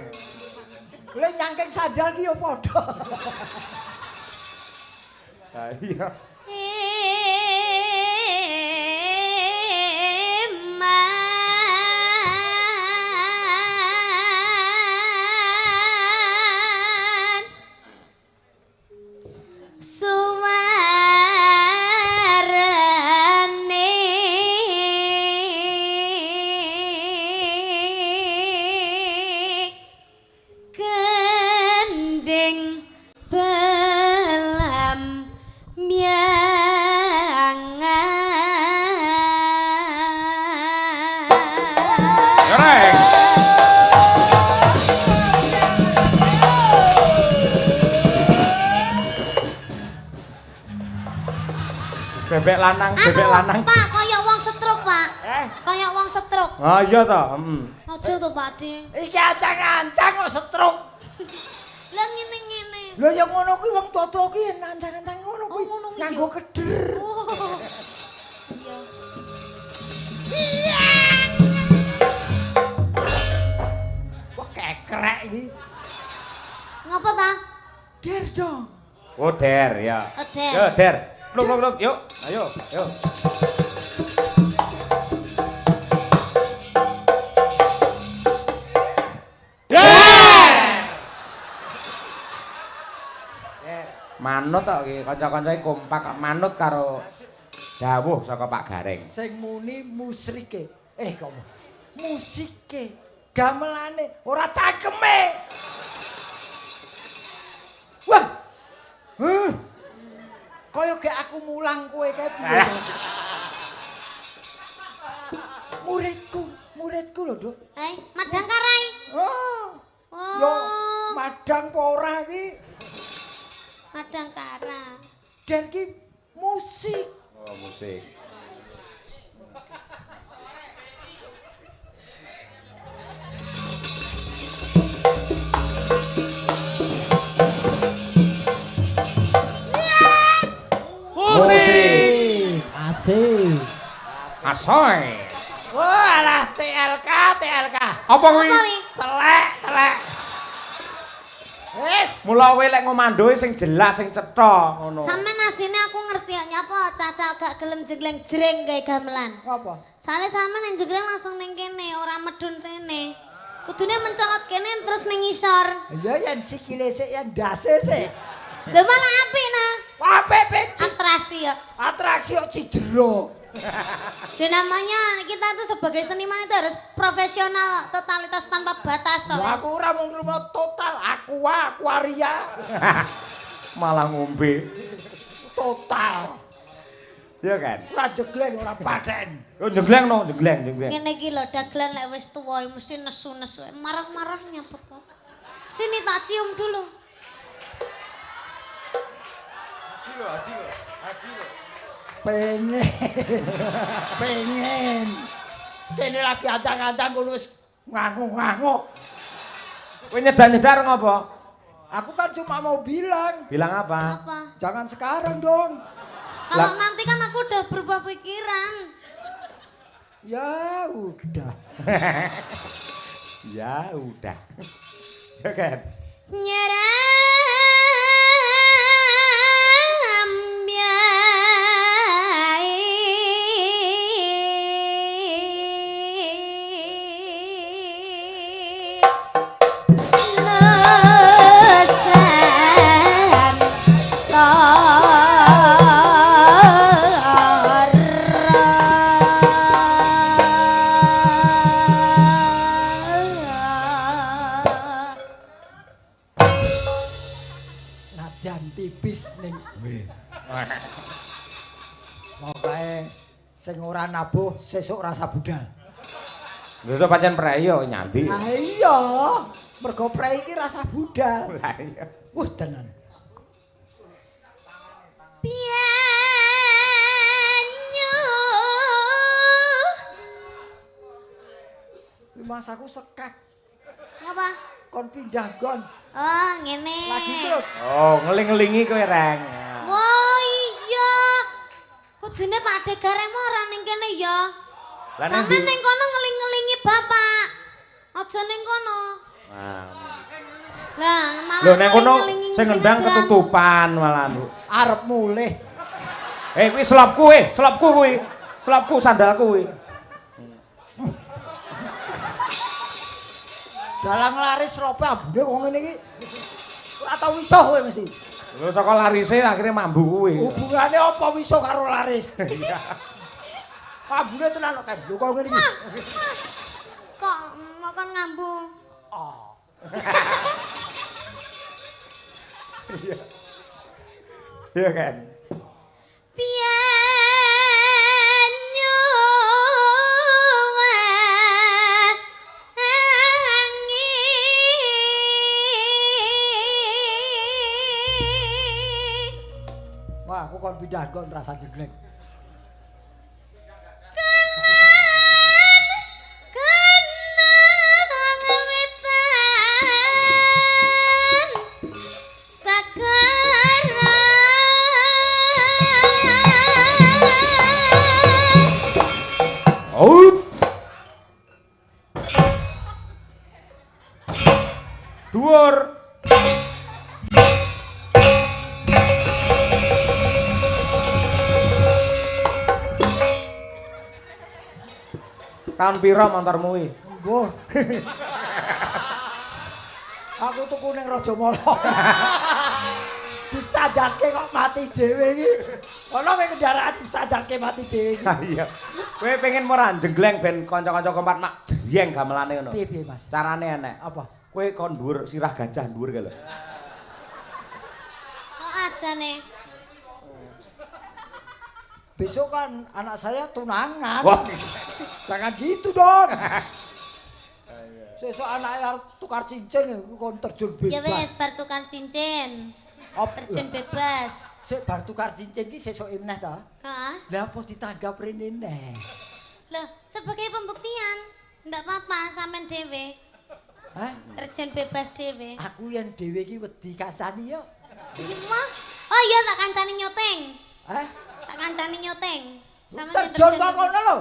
Lha nyangking sandal ki ya padha. Lah iya. Eman suwarane gending belam miangan. Ya Reng. Bebek lanang, bebek lanang. Pak, kaya wong setruk, Pak. Eh? Kaya wong setruk. Oh iya to, Aja to, Pak De. Iki ancang-ancang kok setruk. Lah ngene-ngene. Lha ya ngono kuwi wong tuwa-tuwa kuwi ancang-ancang ngono kuwi. Oh, ngono kuwi Nganggo ya? keder. Oh. Wah kekrek iki. Ngapa ta? Der dong. Oh Der ya. Oh, Der. Yo Der. Pluk, yuk. Ayo, yuk. Manut tok iki kanca-kancane kompak manut karo dawuh saka Pak Gareng. Sing muni musrike. Kok musike. Gamelane ora cangkeme. Wah. Kaya gek aku mulang kowe kae piye. Muridku lho, Duk. Madang karai. Oh. Oh. Yo madang apa ora iki? Madang kara. Den ki musik. Oh, musik. Musik. Asik. Asoy. Wah, alah TLK. Apa kuwi? Apa wi? Telek. Wis. Mula kowe lek ngomandoe sing jelas sing cetha ngono. Sampeyan asine aku ngerti ya nyapa caca gak gelem jengleng jreng gawe gamelan. Apa? Soale sampeyan ning jengleng langsung ning kene, ora medun rene. Kudune mencolot kene terus ning ngisor. Ya yen sikile sik yen dase sik. Lho malah apik nah. Apik becik. Atraksi ya. Atraksi kok cidra. Jadi namanya kita itu sebagai seniman itu harus profesional, totalitas tanpa batas. Ya aku ora mung rumah total, aquaria. Malah ngombe. Total. Iya kan? Ora jegleng, ora paten. Oh jegleng no, jegleng. Ngene iki lho dagelan lek wis tuwa mesti nesu-nesu. Marah-marah nyapet kok. Sini tak cium dulu. Haji lho. Pengen. Kene lagi ancang-ancang ngono wis ngangu-ngangu. Kowe nyedar-nyedar ngopo? Aku kan cuma mau bilang, Bilang apa? Apa? jangan sekarang dong. Kalau nanti kan aku udah berubah pikiran. Ya udah. Ya udah. Ya kan? Najan tipis ning Pokoke sing ora nabuh sesuk rasa budal. Besok pancen preyo nyanti. Ah iya, mergo prei iki rasa budal. Lah iya. Wah tenan. Pianyu. Kuwi mas aku sekak Ngapa? kon pindah gon. Oh, ngene. Lagi iki lho. Oh, ngeling-ngelingi kowe reng. Wah, iya. Kudune Pak Degareng ora ning kene ya. Lah nang Sampe ning kono ngeling-ngelingi bapak. Aja ning kono. Lah, malah Lho nek kono ngeling-ngelingi sing ngendang sinetron. ketutupan malah. Arep mulih. Kuwi selopku kuwi. Selopku sandalku kuwi. Dalang laris rope ambune kok ngene iki. Ora tau iso kowe mesti. Lho saka larise akhirnya mambu kuwi. Hubungane apa iso karo laris? Ambune tenan kok lho kok ngene iki. Kok makan ngambu? Oh. Iya kan? Pianyu wangi. Wah, aku kon pindah gon rasa jeglek. Dhuwur. Tahun pira montormu kuwi? Mbuh. Aku tuku ning Rajamala. Distandarke kok mati dhewe iki. Ana mek kendaraan distandarke mati dhewe iki. Ha iya. Kowe pengen ora jegleng ben kanca-kanca kompat mak jeyeng gamelane ngono. Piye Mas? Carane enek. Apa? Kowe kon dhuwur sirah gajah dhuwur kae lho. Kok aja nih? Besok kan anak saya tunangan. Wah. Jangan gitu dong. Sesuk anaknya tukar cincin kon terjun Ya bebas. wis bar tukar cincin. Terjun bebas. Sik bar tukar cincin ki sesuk meneh ta? Heeh. Lah apa ditanggap rene neh? Loh, sebagai pembuktian. Ndak apa-apa sampean dhewe. Hah? Terjun bebas dhewe. Aku yang dhewe iki wedi kancani yo. Iki mah. Oh iya tak kancani nyoteng. Hah? Tak kancani nyoteng. Sampeyan sing Terjun kok kono lho.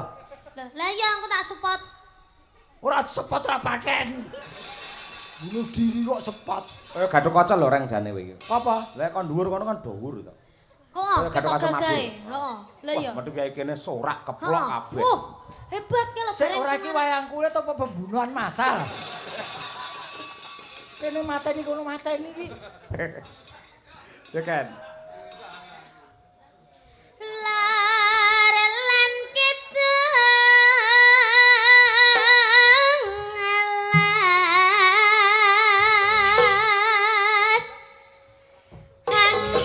Loh, lah iya aku tak support. Ora sepot ra paten. Bunuh diri kok sepot. Kaya gathuk kaca lho reng jane kowe iki. Apa? Lah kon dhuwur kono kan dhuwur to. Oh, Kaya ketok gathuk kaca gagahe. mabuk. Heeh. Lah iya. Metu kayak kene sorak keplok Heeh. kabeh. Hebat ki lho. Sik ora iki wayang kulit apa pembunuhan massal? Kene mateni kono mateni iki. Ya kan? Larelan kita alas angkat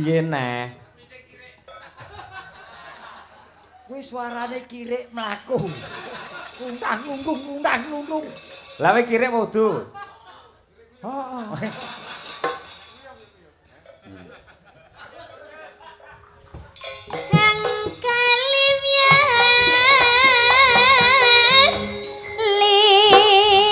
piye neh? Kuwi suarane kirik mlaku. Undang-undung. Lah kowe kirik wudu. Heeh. Kang kaliyan liwat.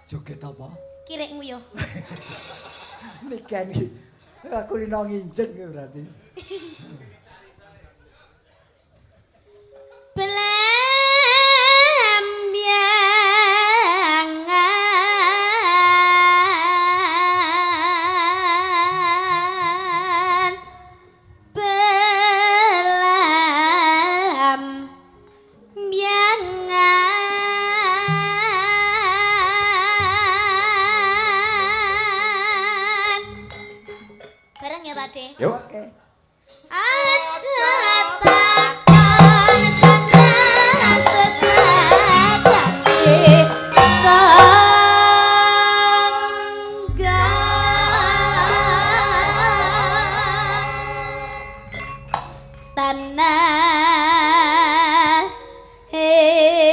Joget apa? Kirek nguyuh. Niken iki. Aku lino nginjen kuwi berarti. Bareng ya, Pak De. Yuk. Oke. Aja takon sesadange sangga tanah endah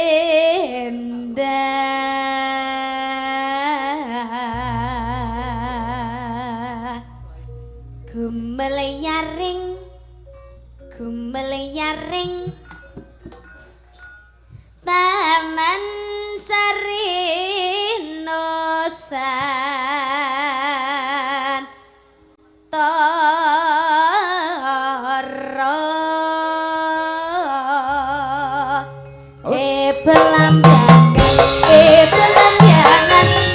gumelayaring Taman Sari Nosan Toro belambangan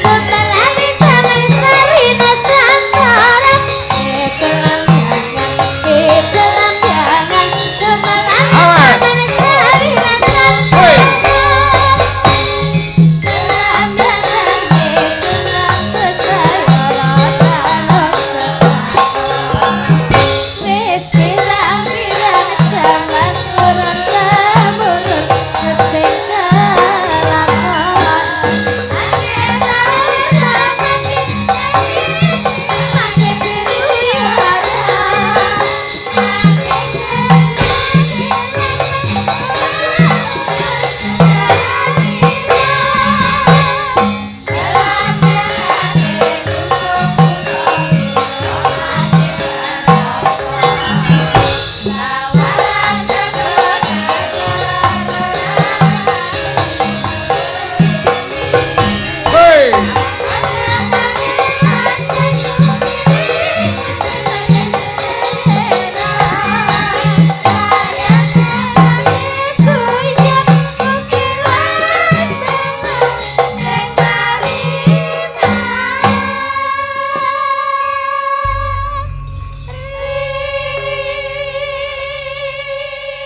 Kumpulane Taman Sari Nosan Toro belambangan Kumpulane Taman Sari Nosan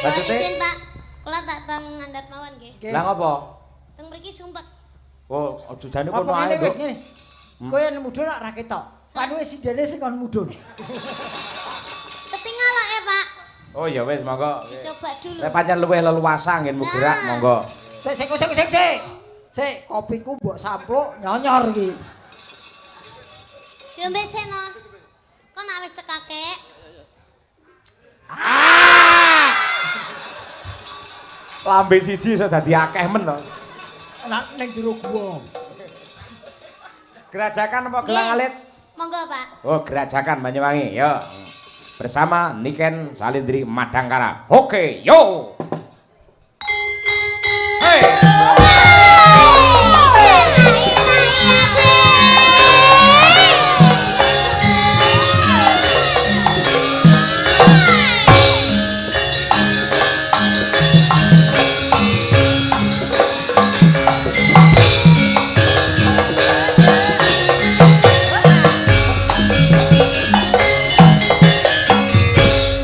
Maksudnya? Izin, Pak. Kula tak teng ngandhap mawon nggih. Lah ngopo? Teng mriki sumpek. Oh, aja jane Apa kono ae, ngene Nduk. wis ngene. Kowe yen mudhun ra ketok. Panuke sidene sing kon mudhun. Ketinggal kok ya, Pak. Oh ya wis monggo. Coba dulu. Lek pancen luwih leluasa ngen gerak monggo. Sik. Sik, kopiku mbok sampluk nyonyor iki. Diombe seno. Kok nak wis cekake? Lambe siji iso dadi akeh men to. Nek ning jero gua. Gerajakan apa gelang alit? Monggo, Pak. Oh, gerajakan Banyuwangi. Yo. Bersama Niken Salindri Madangkara. Oke, yo. Hey.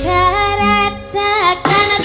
Gerajakan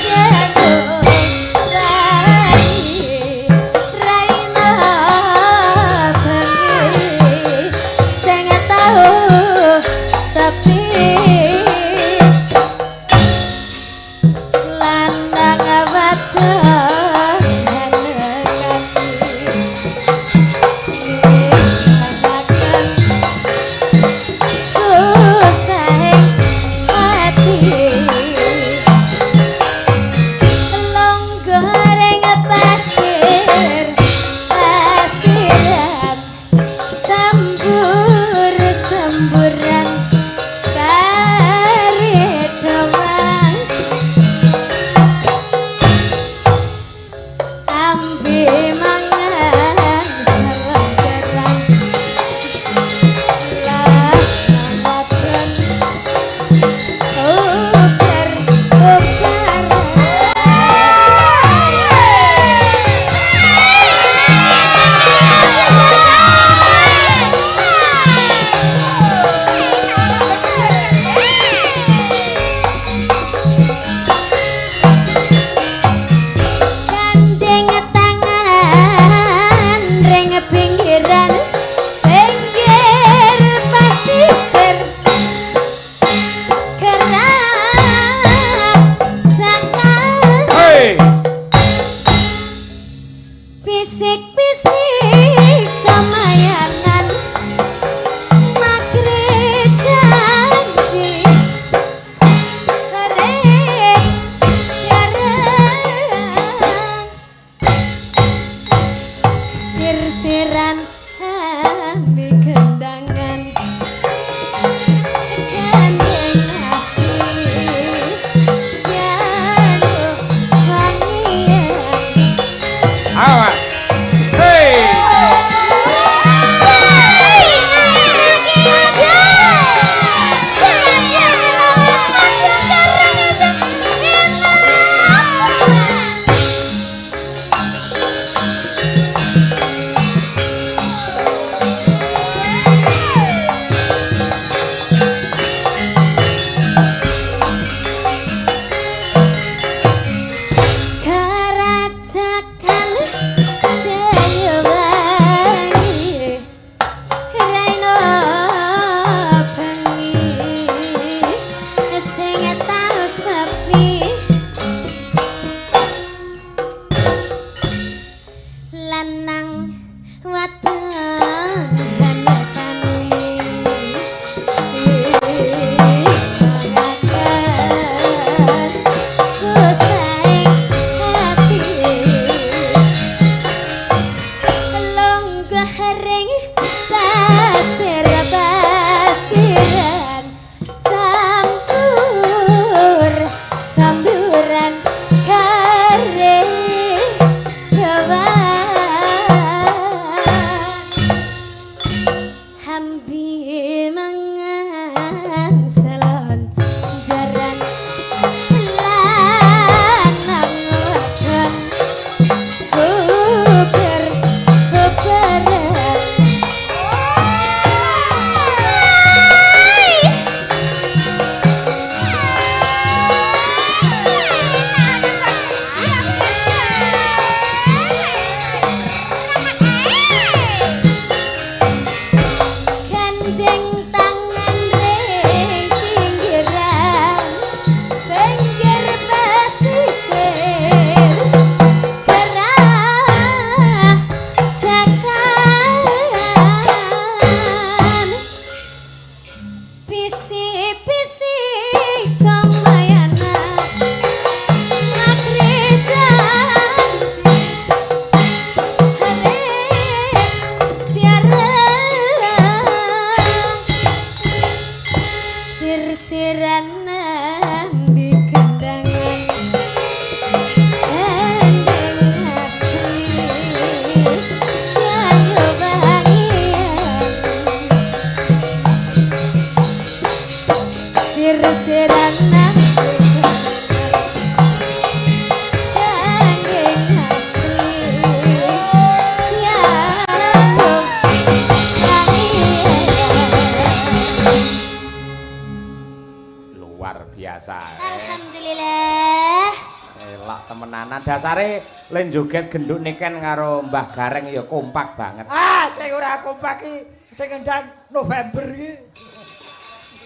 Dasare len joget genduk niken karo Mbah Gareng ya kompak banget. Ah, sing ora kompak iki sing ngendang November iki.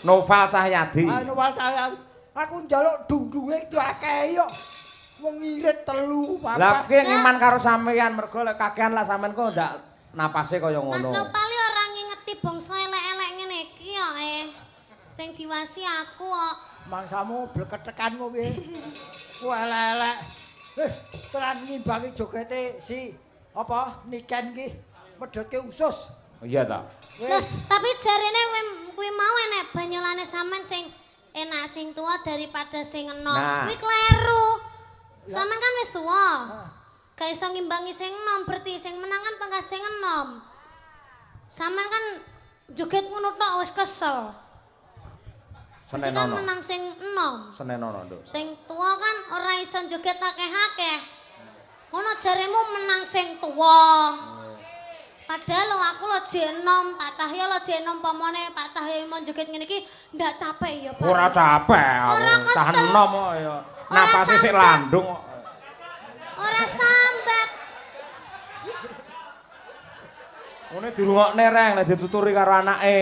Noval Cahyadi. Ah, Noval Cahyadi. Aku njaluk dungdunge diakehi kok. Wong ngirit telu, Papa. Lah ki ngiman karo sampeyan mergo lek kakean lah sampean kok ndak napase kaya ngono. Mas Nopal ora ngingeti bangsa elek-elek ngene iki kok sing diwasi aku kok. Mangsamu bleketekanmu piye? Ku elek-elek. Tenan ngimbangi jogete si apa Niken ki medhotke usus. Iya ta. Loh, tapi jarene kuwi mau enek banyolane sampean sing enak sing tua daripada sing enom. Kuwi kleru. Sampean kan wis tuwa. Gak iso ngimbangi sing enom, berarti sing menang kan pangkat sing enom. Sampean kan joget ngono tok wis kesel. Berarti kan menang sing enom. Senenono, Nduk. Sing tua kan ora iso joget akeh-akeh. Ngono jaremu menang sing tua. Padahal lo aku lo jenom, Pak Cahya lo jenom pamane Pak Cahya mau joget ngene iki ndak capek ya, Pak. Ora capek, tahan enom kok ya. Napase sik landung kok. Ora sambat. Ngene dirungokne reng nek dituturi karo anake.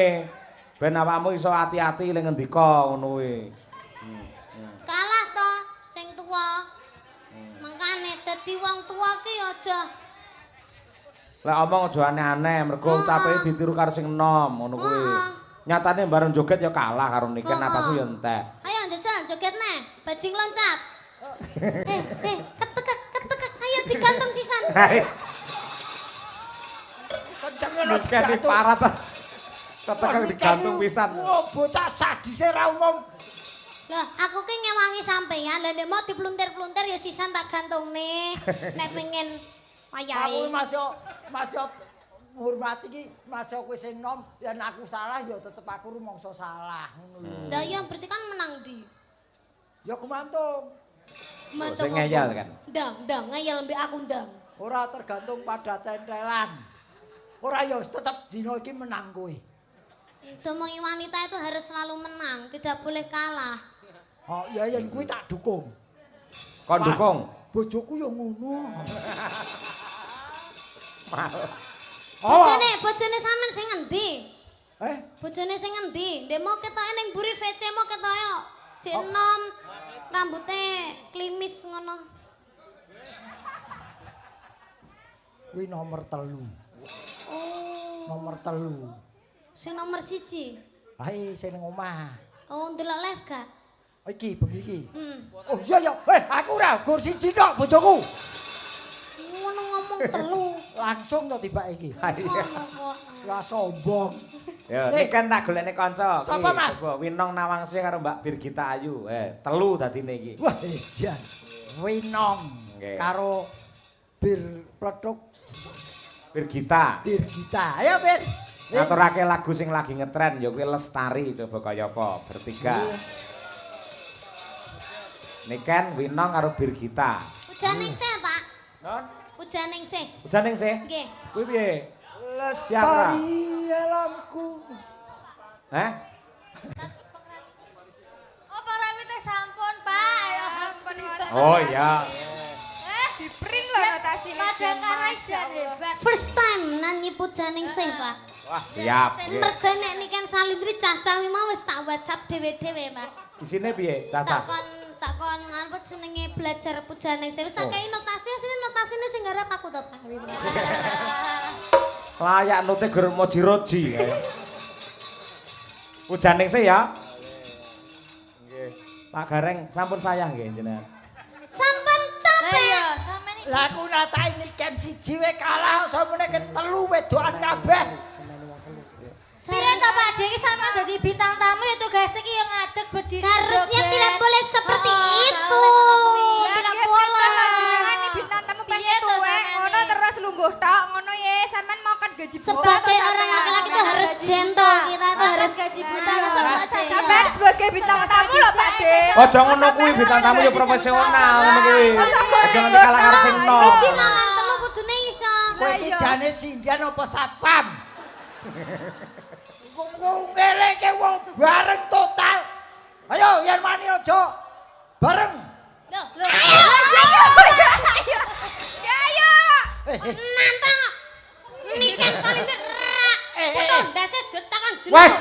Ben awakmu iso ati-ati ning ngendika ngono kuwi. Kalah to sing tua. Mangkane dadi wong tua ki aja. Lek omong aja aneh-aneh mergo ucape ditiru karo sing enom ngono kuwi. Nyatane bareng joget ya kalah karo Niken napasku ya entek. Ayo njajal joget neh, bajing loncat. Ketek, ayo digantung sisan. Kenceng Niken iki parah ta. Ketek digantung pisan. Wah, bocah sadise ra umum. Lah, aku ki ngewangi sampeyan, lah nek mau dipluntir-pluntir ya sisan tak gantungne. Nek pengen wayahe. Aku masih ngurmati ki, masih kowe sing nom, yen aku salah ya tetep aku rumangsa salah ngono lho. Lah iya berarti kan menang ndi? Ya gumantung. Sing ngeyel kan. Ndang, ngeyel mbek aku ndang. Ora tergantung pada centelan. Ora ya tetep dina iki menang kowe. Domongi wanita itu harus selalu menang, tidak boleh kalah. Oh, ya yen kuwi tak dukung. Kon dukung. Bojoku ya ngono. Bojone sampean sing endi? Bojone sing endi? Ndek mau ketoke ning mburi VC mau ketoke jek enom, rambute klimis ngono. Kuwi nomor 3. Oh. Nomor 3. Sing nomor 1. Ae sing ning omah. Oh, ndelok live gak? Iki bengi iki. Oh iya ya, aku ora gur siji tok bojoku. Ngono ngomong 3. Langsung to tibake iki. Wah sombong. Ya, Niken tak golekne kanca. Sapa Mas? Winong Nawangsih karo Mbak Birgita Ayu. Telu dadine iki. Wah, jan. Winong karo Bir Pletuk Birgita. Birgita. Ayo Bir. ngaturake lagu sing lagi ngetren ya kuwi Lestari coba kaya apa bertiga. Niken, Winong karo Birgita. Ujaning sih, Pak. Son? Ujaning sih. Ujaning sih? Nggih. Kuwi piye? Lestari alamku. Hah? Oh, para wite sampun, Pak. Ayo ampun. Oh iya. Dipring lho notasine. Padang Karajan hebat. First time nyanyi Pujaning sih, Pak. Wah, siap. Mergo nek Niken Salindri cah-cah mau wis tak WhatsApp dhewe-dhewe, Pak. Isine piye, Caca? Takon nganut senenge belajar Pujaning sih. Wis tak kei notasi, notasine sing garap aku to, Pak. Layak nute gur moji-roji. Pujaning sih ya. Nggih. Pak Gareng sampun sayang nggih jenengan. Sampun capek. Lah aku natai Niken siji we kalah sampe ke telu wedokan kabeh. Piye to Pak Dek sampean dadi bintang tamu ya tugas iki yang ngadeg berdiri. Seharusnya tidak boleh seperti itu. Tidak boleh. Ini bintang tamu pengen tuwek, ngono terus lungguh tok, ngono ye sampean mau kan gaji buta. Sebagai orang laki-laki itu harus gentle, kita itu harus gaji buta Sampean sebagai bintang tamu lho Pak Dek. Aja ngono kuwi bintang tamu ya profesional ngono kuwi. Aja nganti kalah karo sing nom. Siji lawan telu kudune iso. Kowe iki jane sindian apa satpam? Wong ngeleke wong bareng total. Ayo yen mani aja bareng. Loh, Ayo. nantang. Niken Salindri. Kudu ndase jetakan Wah. jeneng.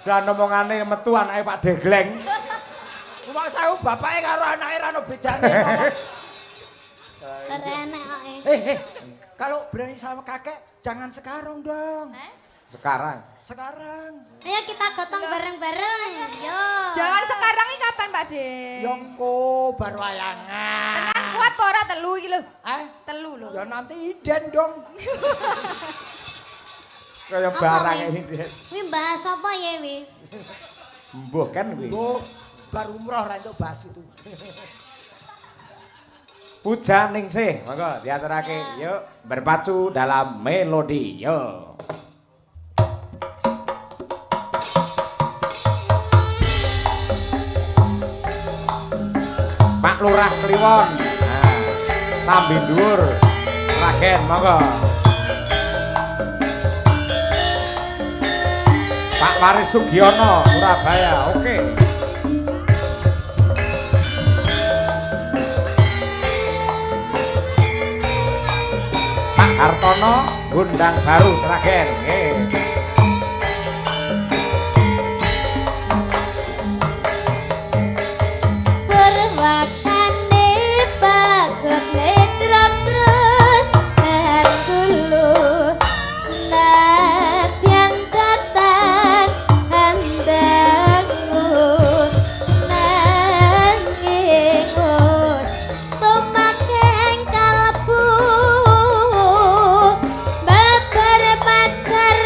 Jan omongane metu anake Pak Degleng. Wong sawu bapake karo anake ra ono bedane. Kerenek kok. Kalau berani sama kakek jangan sekarang dong. Sekarang. Sekarang. Ayo kita gotong bareng-bareng. Yo. Jangan sekarang iki kapan Pak Dek? Yongko baru wayangan. Tenan kuat apa ora telu iki lho? Telu lho. Ya nanti inden dong. Kaya Apa, barang Wi? ini. Dit. Wi bahas apa ya, Wi? Mbuh kan kuwi. Go baru umroh ra entuk bas itu. Pujaning sih, monggo diaturake. Yuk, berpacu dalam melodi. Yuk. Pak Lurah Kliwon. Nah, sambil dhuwur. Ragen, monggo. Pak Waris Sugiono, Surabaya. Oke. Pak Hartono, Gundang Baru, Sragen. Nggih. Perwakane bagot netrok terus dan dulu nadyan datang handangku nanging tumakeng kalbu babar pacar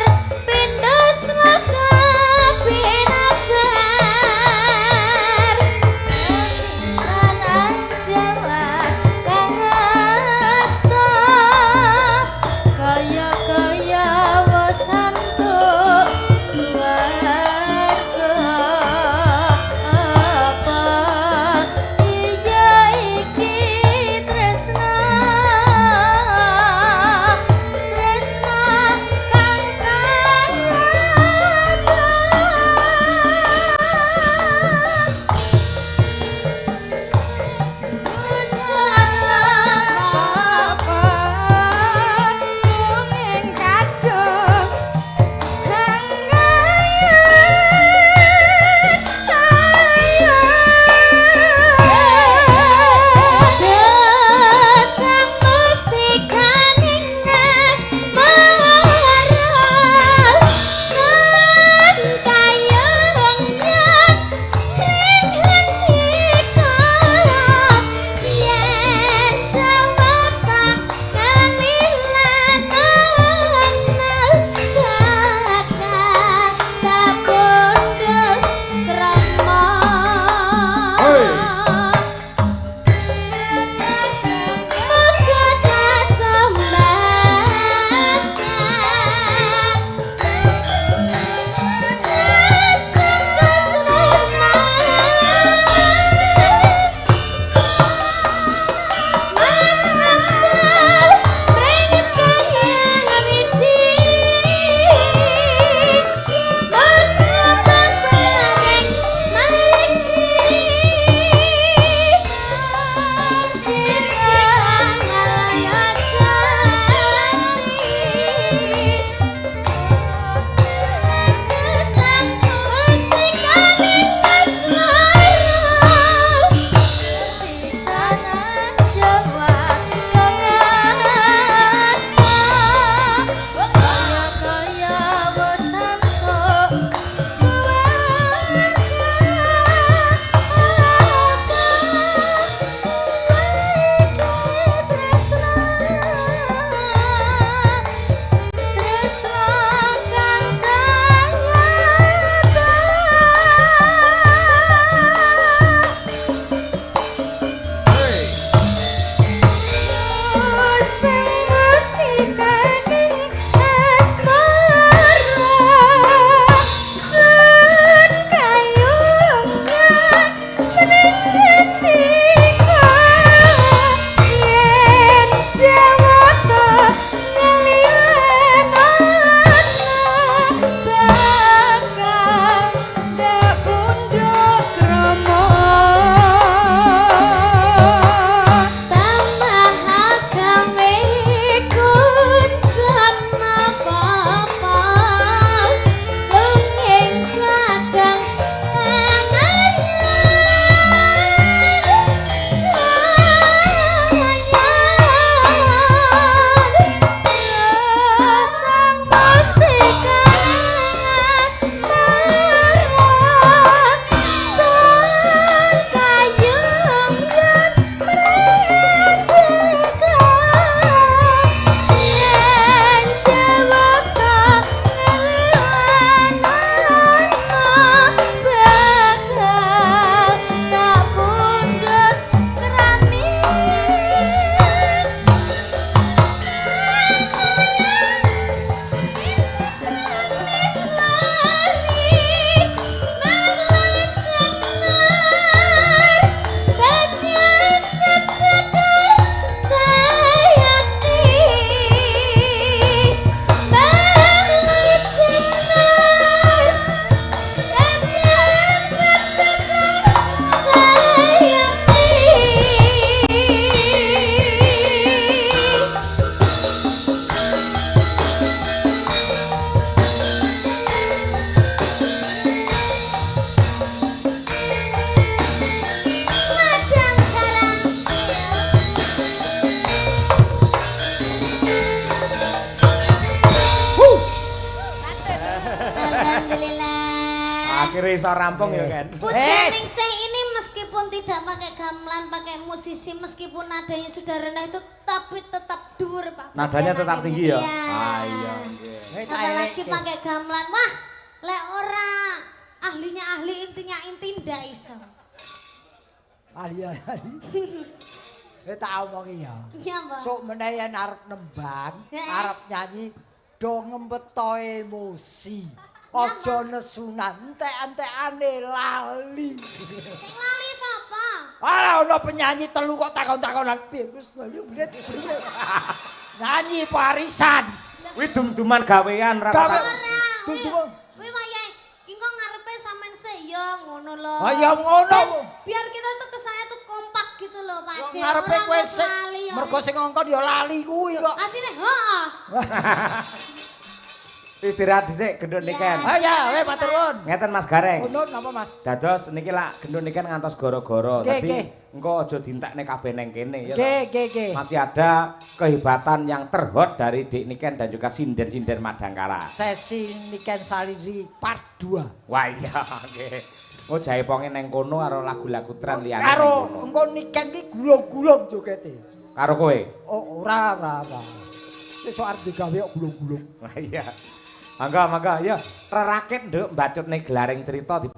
Akhirnya iso rampung ya kan. Pujaningsih ini meskipun tidak pakai gamelan, pakai musisi, meskipun nadanya sudah rendah itu tapi tetap dur Pak. Nadanya tetap tinggi ya? Iya. Ah iya. Apalagi pakai gamelan. Wah, lek ora ahlinya ahli intinya inti ndak iso. ahli. Tak omongi ya. Iya, Mbak. Sok meneh yen arep nembang, arep nyanyi do ngembeto emosi. Aja nesunan entek-entekane lali. Sing lali sapa? Ala ono penyanyi telu kok takon-takonan piye. Nyanyi parisan. Kuwi dum-duman gawean ra Gawe. kok. Kuwi wayahe ki kok ngarepe sampean sik ya ngono lho. Ah ya ngono. Biar kita tuh kesannya tuh kompak gitu loh Pak De. Ngarepe Ora kowe kok sik lali ya. mergo sing ngongkon ya lali kuwi kok. Asine heeh. Istirahat dhisik gendut niken. Ha ya, weh matur nuwun. Ngeten Mas Gareng. Nun napa Mas? Dados niki lak gendut niken ngantos goro-goro. Nggih, Tapi nggih. engko aja dientekne kabeh neng kene ya. Nggih. Masih ada kehebatan yang terhot dari Dik Niken dan juga sinden-sinden Madangkara. Sesi Niken Salindri part 2. Wah iya nggih. Oh jae ponge neng kono karo lagu-lagu tren liyane. Karo engko Niken ki gulung-gulung jogete. Karo kowe. Oh, ora. Sesuk arep digawe kok gulung-gulung. Wah iya. Mangga ya. Rerakit nduk mbacutne gelaring cerita